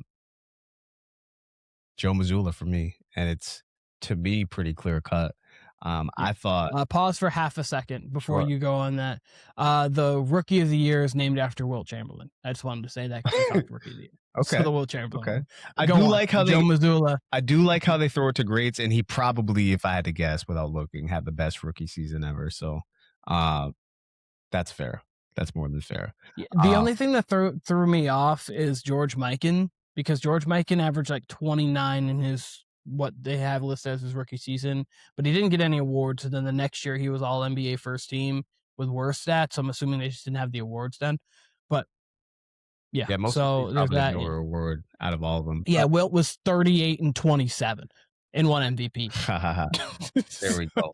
Mazzulla for me. And it's, to me, pretty clear cut. I thought... pause for half a second before you go on that. The Rookie of the Year is named after Wilt Chamberlain. I just wanted to say that because we talked Rookie of the Year. Okay. So the Wilt Chamberlain. Okay. I do like how Joe Mazzulla. I do like how they throw it to greats, and he probably, if I had to guess without looking, had the best rookie season ever. So that's fair. That's more than fair. Yeah, the only thing that threw me off is George Mikan, because George Mikan averaged like 29 in his what they have listed as his rookie season, but he didn't get any awards. And then the next year he was all NBA first team with worse stats. I'm assuming they just didn't have the awards then. But yeah, most so of there's that award out of all of them. Yeah, Wilt was 38 and 27 and won MVP. There we go.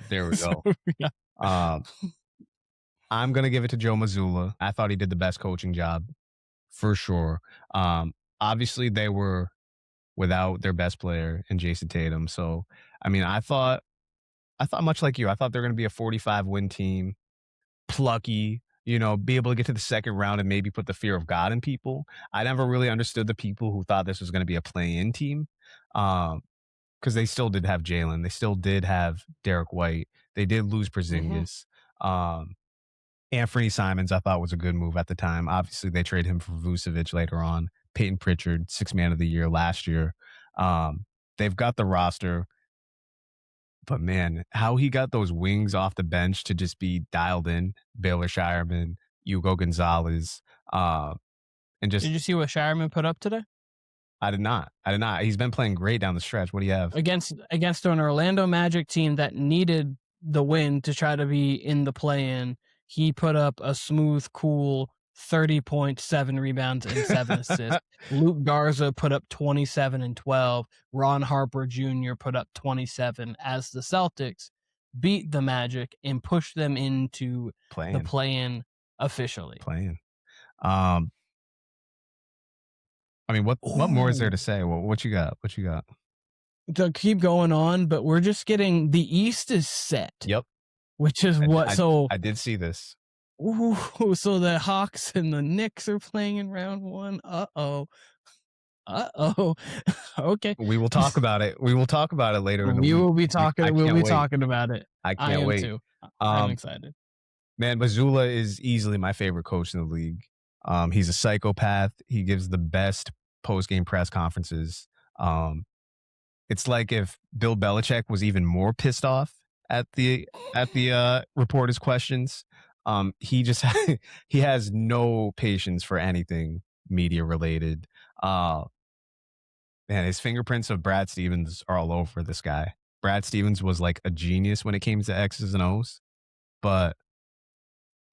There we go. Yeah. I'm gonna give it to Joe Mazzulla. I thought he did the best coaching job for sure. Obviously they were without their best player in Jason Tatum. So, I mean, I thought much like you, I thought they're going to be a 45-win team, plucky, be able to get to the second round and maybe put the fear of God in people. I never really understood the people who thought this was going to be a play-in team, because they still did have Jalen. They still did have Derek White. They did lose Porzingis. Anthony Simons, I thought, was a good move at the time. Obviously, they traded him for Vucevic later on. Peyton Pritchard, 6th man of the year last year. They've got the roster. But, man, how he got those wings off the bench to just be dialed in. Baylor Shireman, Hugo Gonzalez. And just, did you see what Shireman put up today? I did not. He's been playing great down the stretch. What do you have? Against an Orlando Magic team that needed the win to try to be in the play-in, he put up a smooth, cool 30.7 rebounds and 7 assists. Luke Garza put up 27 and 12. Ron Harper Jr. put up 27 as the Celtics beat the Magic and pushed them into the play-in officially. I mean, what more is there to say? What you got? To keep going on, but we're just getting the East is set. Yep. Which is I did see this. Ooh, so the Hawks and the Knicks are playing in round one. Uh-oh. Okay. We will talk about it. We will talk about it later in the week. We'll be talking about it. I can't wait. Too. I'm excited. Man, Mazzulla is easily my favorite coach in the league. He's a psychopath. He gives the best post-game press conferences. It's like if Bill Belichick was even more pissed off at the reporters' questions. He just he has no patience for anything media related. Man, his fingerprints of Brad Stevens are all over this guy. Brad Stevens was like a genius when it came to X's and O's, but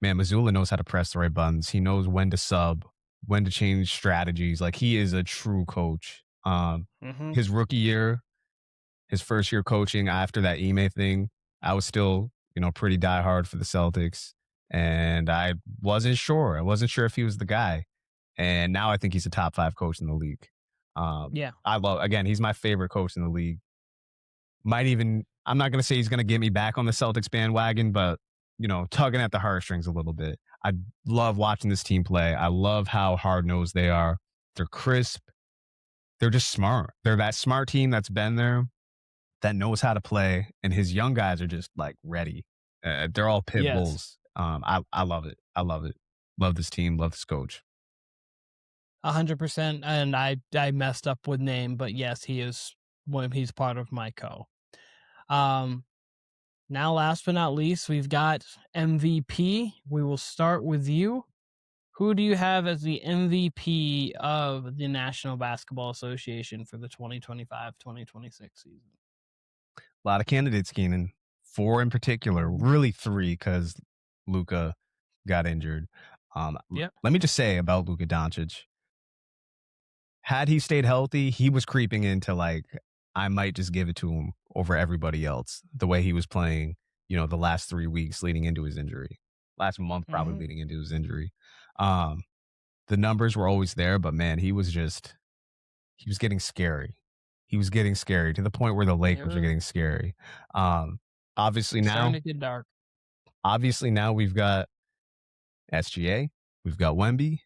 man, Mazzulla knows how to press the right buttons. He knows when to sub, when to change strategies. Like, he is a true coach. His rookie year, his first year coaching after that Ime thing, I was still, pretty diehard for the Celtics, and I wasn't sure. I wasn't sure if he was the guy, and now I think he's a top 5 coach in the league. He's my favorite coach in the league. I'm not going to say he's going to get me back on the Celtics bandwagon, but, tugging at the heartstrings a little bit. I love watching this team play. I love how hard-nosed they are. They're crisp. They're just smart. They're that smart team that's been there, that knows how to play, and his young guys are just, like, ready. They're all pit bulls. I love it. I love it. Love this team. Love this coach. 100%. And I messed up with name, but yes, he's part of my co. Now, last but not least, we've got MVP. We will start with you. Who do you have as the MVP of the National Basketball Association for the 2025-2026 season? A lot of candidates, Keenan. 4 in particular, really 3, because Luka got injured. Let me just say about Luka Doncic. Had he stayed healthy, he was creeping into, like, I might just give it to him over everybody else, the way he was playing, the last 3 weeks leading into his injury. Last month, probably leading into his injury. The numbers were always there, but man, he was getting scary. He was getting scary to the point where the Lakers are getting scary. Obviously now, starting to get dark. Obviously now we've got SGA, we've got Wemby,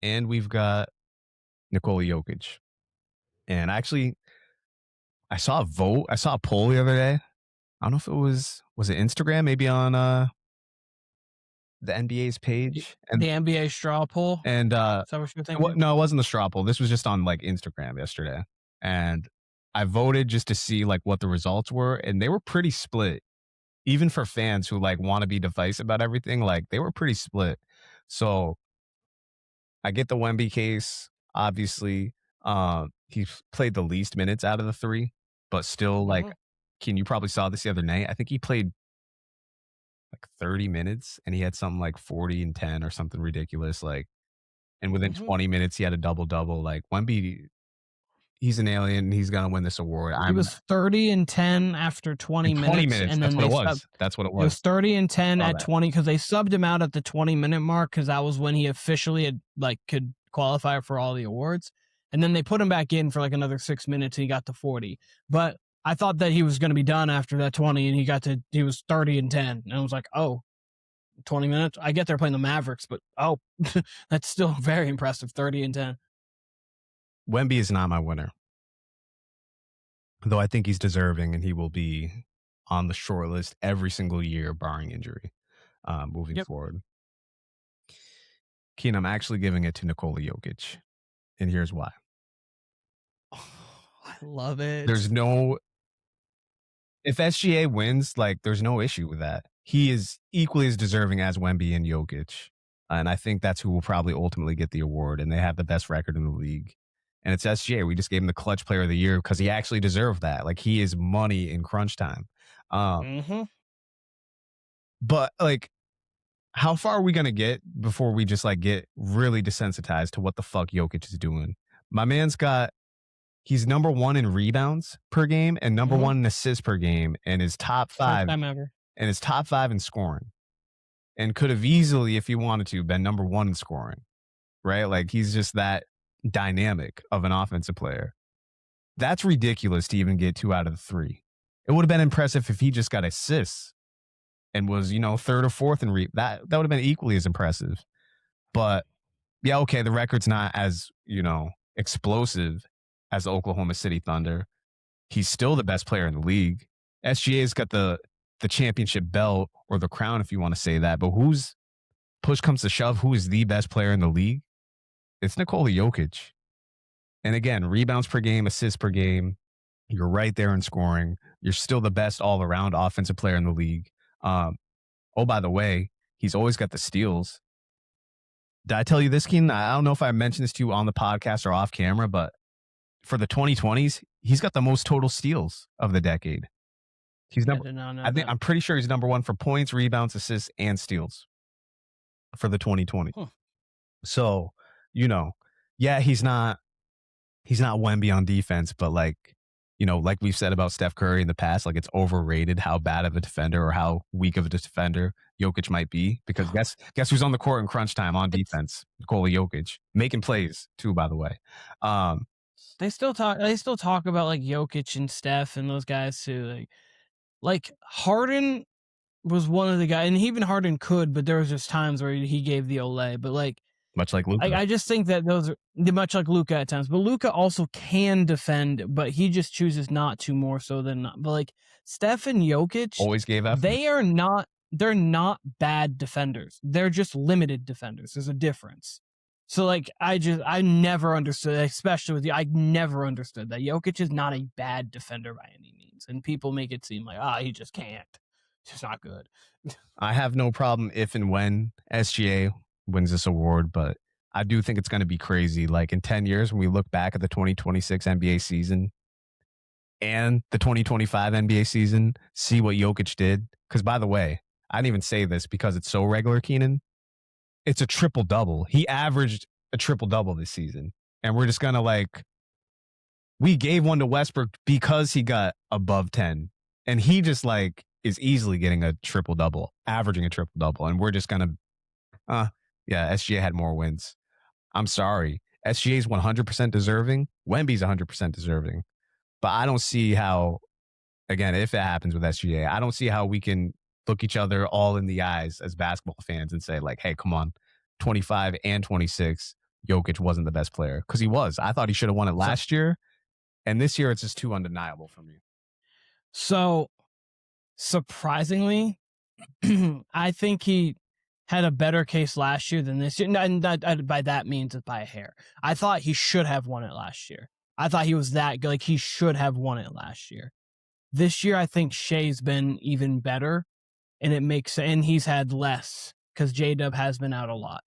and we've got Nikola Jokic. And actually, I saw a poll the other day. I don't know if it was it Instagram, maybe on the NBA's page, and the NBA straw poll. And is that what you're thinking? No, it wasn't the straw poll. This was just on, like, Instagram yesterday, and I voted just to see, like, what the results were, and they were pretty split. Even for fans who, like, want to be divisive about everything, like, they were pretty split. So I get the Wemby case. Obviously, he played the least minutes out of the 3, but still, like, you probably saw this the other night. I think he played like 30 minutes and he had something like 40 and 10 or something ridiculous. Like, and within 20 minutes, he had a double-double. Like, Wemby, he's an alien. He's going to win this award. He was 30 and 10 after 20 minutes. And then that's what it was. It was 30 and 10 at 20 because they subbed him out at the 20-minute mark because that was when he officially had, like, could qualify for all the awards. And then they put him back in for like another 6 minutes and he got to 40. But I thought that he was going to be done after that 20 and he was 30 and 10. And I was like, 20 minutes? I get they're playing the Mavericks, but that's still very impressive, 30 and 10. Wemby is not my winner. Though I think he's deserving and he will be on the short list every single year, barring injury, moving forward. Keen, I'm actually giving it to Nikola Jokic. And here's why. I love it. If SGA wins, like, there's no issue with that. He is equally as deserving as Wemby and Jokic. And I think that's who will probably ultimately get the award. And they have the best record in the league. and it's SGA. We just gave him the clutch player of the year because he actually deserved that. Like, he is money in crunch time. But like, how far are we going to get before we just like get really desensitized to what the fuck Jokic is doing? My man's he's number 1 in rebounds per game and number 1 in assists per game, and his top 5 First time ever. And his top 5 in scoring, and could have easily, if he wanted to, been number 1 in scoring, right? Like, he's just that dynamic of an offensive player. That's ridiculous to even get 2 out of the 3. It would have been impressive if he just got assists and was, 3rd or 4th in that would have been equally as impressive. But yeah, okay, the record's not as, explosive as the Oklahoma City Thunder. He's still the best player in the league. SGA's got the championship belt, or the crown, if you want to say that. But push comes to shove, who is the best player in the league? It's Nikola Jokic. And again, rebounds per game, assists per game. You're right there in scoring. You're still the best all-around offensive player in the league. Oh, by the way, he's always got the steals. Did I tell you this, Keenan? I don't know if I mentioned this to you on the podcast or off camera, but for the 2020s, he's got the most total steals of the decade. I'm pretty sure he's number 1 for points, rebounds, assists, and steals for the 2020. So, yeah, he's not Wemby on defense, but like we've said about Steph Curry in the past, like, it's overrated how bad of a defender or how weak of a defender Jokic might be, because guess who's on the court in crunch time on defense? Nikola Jokic, making plays too, by the way. They still talk about like Jokic and Steph and those guys too. Like Harden was one of the guys, and even Harden could, but there was just times where he gave the Olay. But like, much like Luka, I just think that those are much like Luka at times. But Luka also can defend, but he just chooses not to, more so than not. But like Steph and Jokic always gave effort. They're not bad defenders. They're just limited defenders. There's a difference. So like, I never understood, especially with you, I never understood that Jokic is not a bad defender by any means. And people make it seem like, he just can't. It's just not good. I have no problem if and when SGA wins this award, but I do think it's going to be crazy. Like, in 10 years, when we look back at the 2026 NBA season and the 2025 NBA season, see what Jokic did. Because, by the way, I didn't even say this because it's so regular, Keenan. It's a triple-double. He averaged a triple-double this season. And we're just going to we gave one to Westbrook because he got above 10. And he just is easily getting a triple-double, averaging a triple-double. And we're just going to, SGA had more wins. I'm sorry. SGA's 100% deserving. Wemby's 100% deserving. But I don't see how, again, if it happens with SGA, I don't see how we can look each other all in the eyes as basketball fans and say, like, hey, come on, 25 and 26, Jokic wasn't the best player. Because he was. I thought he should have won it last year. And this year, it's just too undeniable for me. So, surprisingly, I think he had a better case last year than this year. And by that means it's by a hair. I thought he should have won it last year. I thought he was that good. Like, he should have won it last year. This year, I think Shea's been even better. And it makes, and he's had less because J-Dub has been out a lot.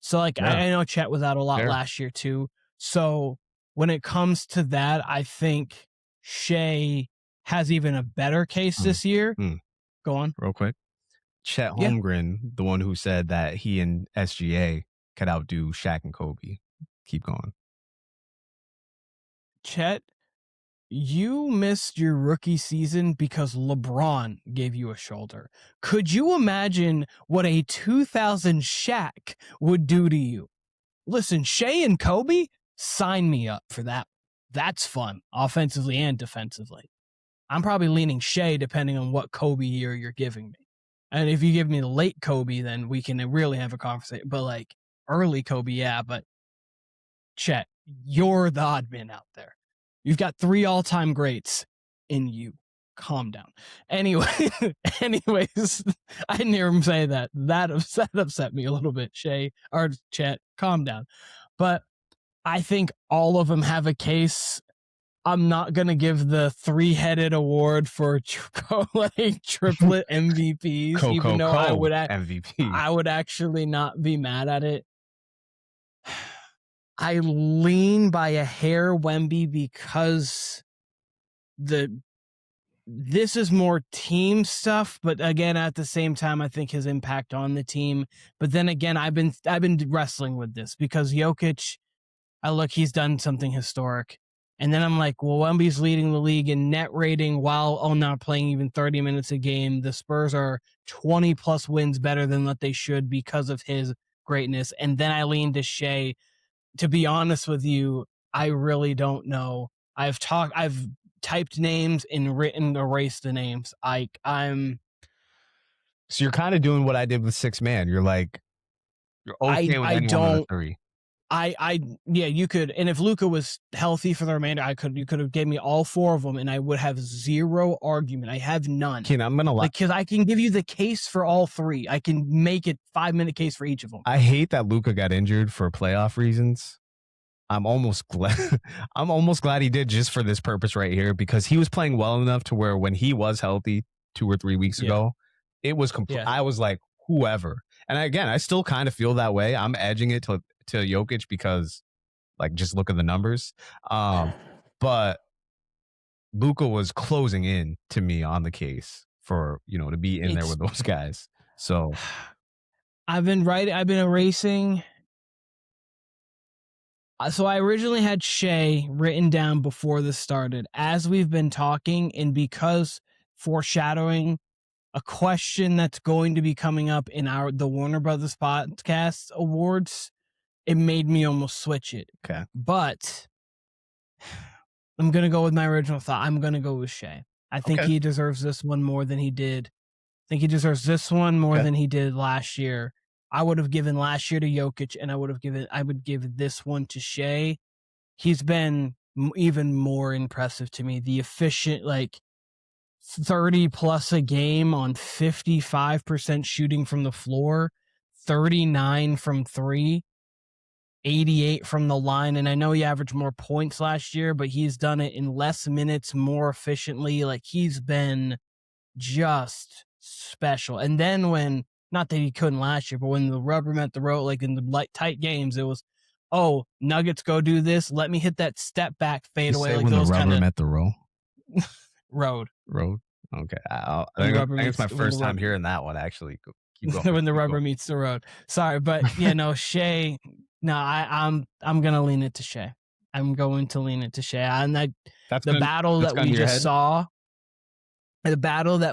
So like, yeah. I know Chet was out a lot last year too. So when it comes to that, I think Shea has even a better case this year. Go on. Real quick. Chet Holmgren, the one who said that he and SGA could outdo Shaq and Kobe. Keep going. Chet, you missed your rookie season because LeBron gave you a shoulder. Could you imagine what a 2000 Shaq would do to you? Listen, Shea and Kobe, sign me up for that. That's fun, offensively and defensively. I'm probably leaning Shea depending on what Kobe year you're giving me. And if you give me the late Kobe, then we can really have a conversation. But like early Kobe, yeah, but Chet, you're the odd man out there. You've got 3 all-time greats in you. Calm down. Anyways, I didn't hear him say that. That upset me a little bit, Shea or Chet. Calm down. But I think all of them have a case. I'm not going to give the 3-headed award for triplet MVPs, even though MVP. I would actually not be mad at it. I lean by a hair Wemby because this is more team stuff, but again, at the same time, I think his impact on the team. But then again, I've been wrestling with this because Jokic, he's done something historic. And then I'm like, well, Wemby's leading the league in net rating while not playing even 30 minutes a game. The Spurs are 20 plus wins better than what they should because of his greatness. And then I lean to Shea. To be honest with you, I really don't know. I've typed names and erased the names. I'm. So you're kind of doing what I did with 6-man. You're like, you're okay with any one of the three. Yeah, you could. And if Luka was healthy for the remainder, you could have gave me all four of them and I would have zero argument. I have none. Keenan, I'm going to lie. Because I can give you the case for all three. I can make it 5-minute case for each of them. I hate that Luka got injured for playoff reasons. I'm almost glad he did just for this purpose right here, because he was playing well enough to where when he was healthy 2 or 3 weeks ago, it was complete. I was like, whoever. And again, I still kind of feel that way. I'm edging it to Jokic because, like, just look at the numbers. But Luka was closing in to me on the case for, to be in there with those guys. So I've been erasing. So I originally had Shea written down before this started. As we've been talking, and because foreshadowing a question that's going to be coming up in the Warner Brothas Podcast awards, it made me almost switch it. Okay. But I'm going to go with my original thought. I'm going to go with Shea. I think he deserves this one more than he did. I think he deserves this one more than he did last year. I would have given last year to Jokic, and I would give this one to Shea. He's been even more impressive to me. The efficient, 30 plus a game on 55% shooting from the floor, 39 from 3, 88 from the line. And I know he averaged more points last year, but he's done it in less minutes, more efficiently. He's been just special. And then not that he couldn't last year, but when the rubber met the road, in the tight games, it was, Nuggets go do this. Let me hit that step back fadeaway. When the rubber met the road? Road. Okay. I think it's my first time hearing that one, actually. Keep going. When the rubber meets the road. Sorry, but Shea. No, I'm gonna lean it to Shea. I'm going to lean it to Shea. And the battle that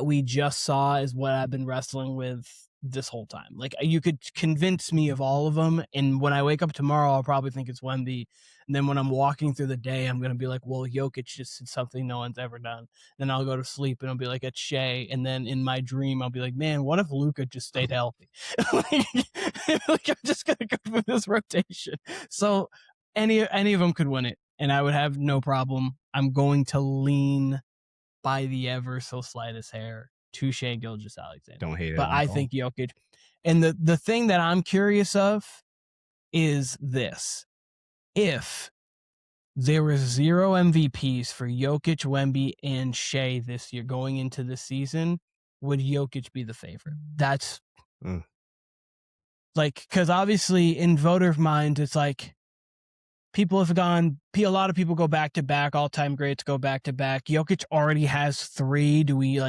we just saw is what I've been wrestling with this whole time. You could convince me of all of them, and when I wake up tomorrow, I'll probably think it's Wemby. And then when I'm walking through the day, I'm gonna be like, well, Jokic just did something no one's ever done. Then I'll go to sleep and I'll be like, it's Shea. And then in my dream, I'll be like, man, what if Luka just stayed healthy? I'm just gonna go through this rotation. So any of them could win it, and I would have no problem. I'm going to lean by the ever so slightest hair to Shea Gilgeous-Alexander. Don't hate it. But I think Jokic. And the thing that I'm curious of is this. If there were 0 MVPs for Jokic, Wemby, and Shea this year going into the season, would Jokic be the favorite? That's because obviously in voter minds, it's people have gone, a lot of people go back to back, all-time greats go back to back. Jokic already has 3. Do we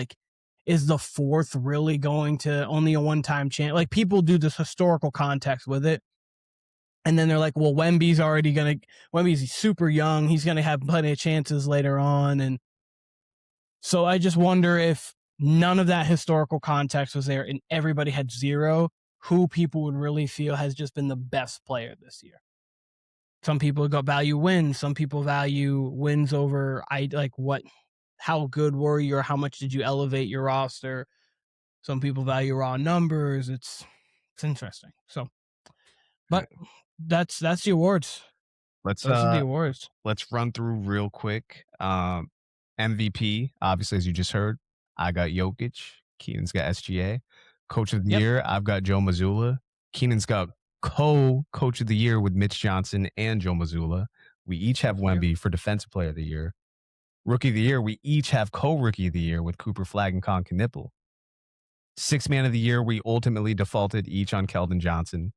is the 4th really going to only a one-time chance? People do this historical context with it. And then they're like, well, Wemby's super young. He's going to have plenty of chances later on. And so I just wonder if none of that historical context was there and everybody had 0, who people would really feel has just been the best player this year. Some people value wins. Some people value wins over how good were you or how much did you elevate your roster. Some people value raw numbers. It's interesting. So, but that's the awards. Those are the awards. Let's run through real quick. MVP, obviously, as you just heard, I got Jokic. Keenan's got SGA. Coach of the year, I've got Joe Mazzulla. Keenan's got co-coach of the year with Mitch Johnson and Joe Mazzulla. We each have Wemby for defensive player of the year. Rookie of the year, we each have co-rookie of the year with Cooper Flagg and Con Knipple. 6-man of the year, we ultimately defaulted each on Keldon Johnson.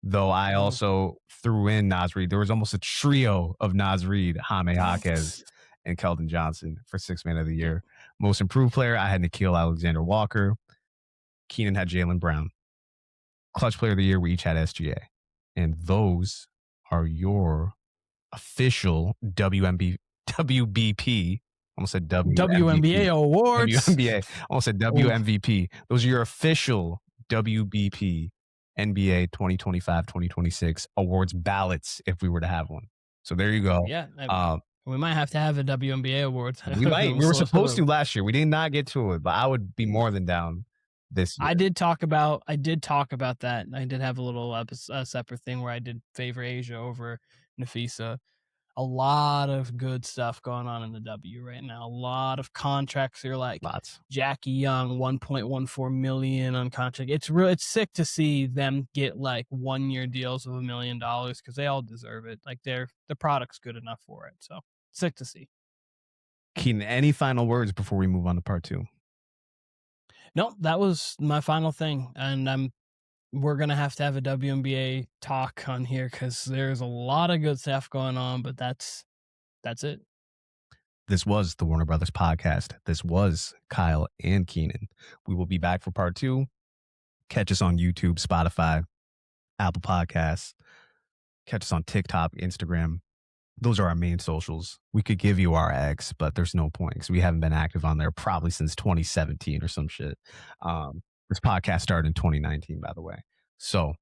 Though I also threw in Naz Reid. There was almost a trio of Naz Reid, Jaime Jaquez, and Keldon Johnson for Sixth Man of the Year. Most improved player, I had Nickeil Alexander-Walker. Keenan had Jaylen Brown. Clutch player of the year, we each had SGA. And those are your official WBP. Almost said WNBA awards. WNBA. Almost said WMVP. Those are your official WBP NBA 2025-2026 awards ballots if we were to have one. So there you go. Yeah. We might have to have a WNBA awards. We might. We were supposed to last year. We did not get to it, but I would be more than down this year. I did talk about that. I did have a little separate thing where I did favor Asia over Nafisa. A lot of good stuff going on in the W right now. A lot of contracts here, like Jackie Young, $1.14 million on contract. It's sick to see them get like 1 year deals of $1 million because they all deserve it. Like the product's good enough for it. So sick to see. Keenan, any final words before we move on to part 2? No, that was my final thing, and we're going to have a WNBA talk on here because there's a lot of good stuff going on, but that's it. This was the Warner Brothas Podcast. This was Kyle and Keenan. We will be back for part 2. Catch us on YouTube, Spotify, Apple Podcasts. Catch us on TikTok, Instagram. Those are our main socials. We could give you our X, but there's no point because we haven't been active on there probably since 2017 or some shit. This podcast started in 2019, by the way. So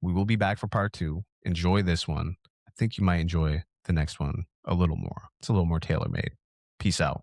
we will be back for part 2. Enjoy this one. I think you might enjoy the next one a little more. It's a little more tailor-made. Peace out.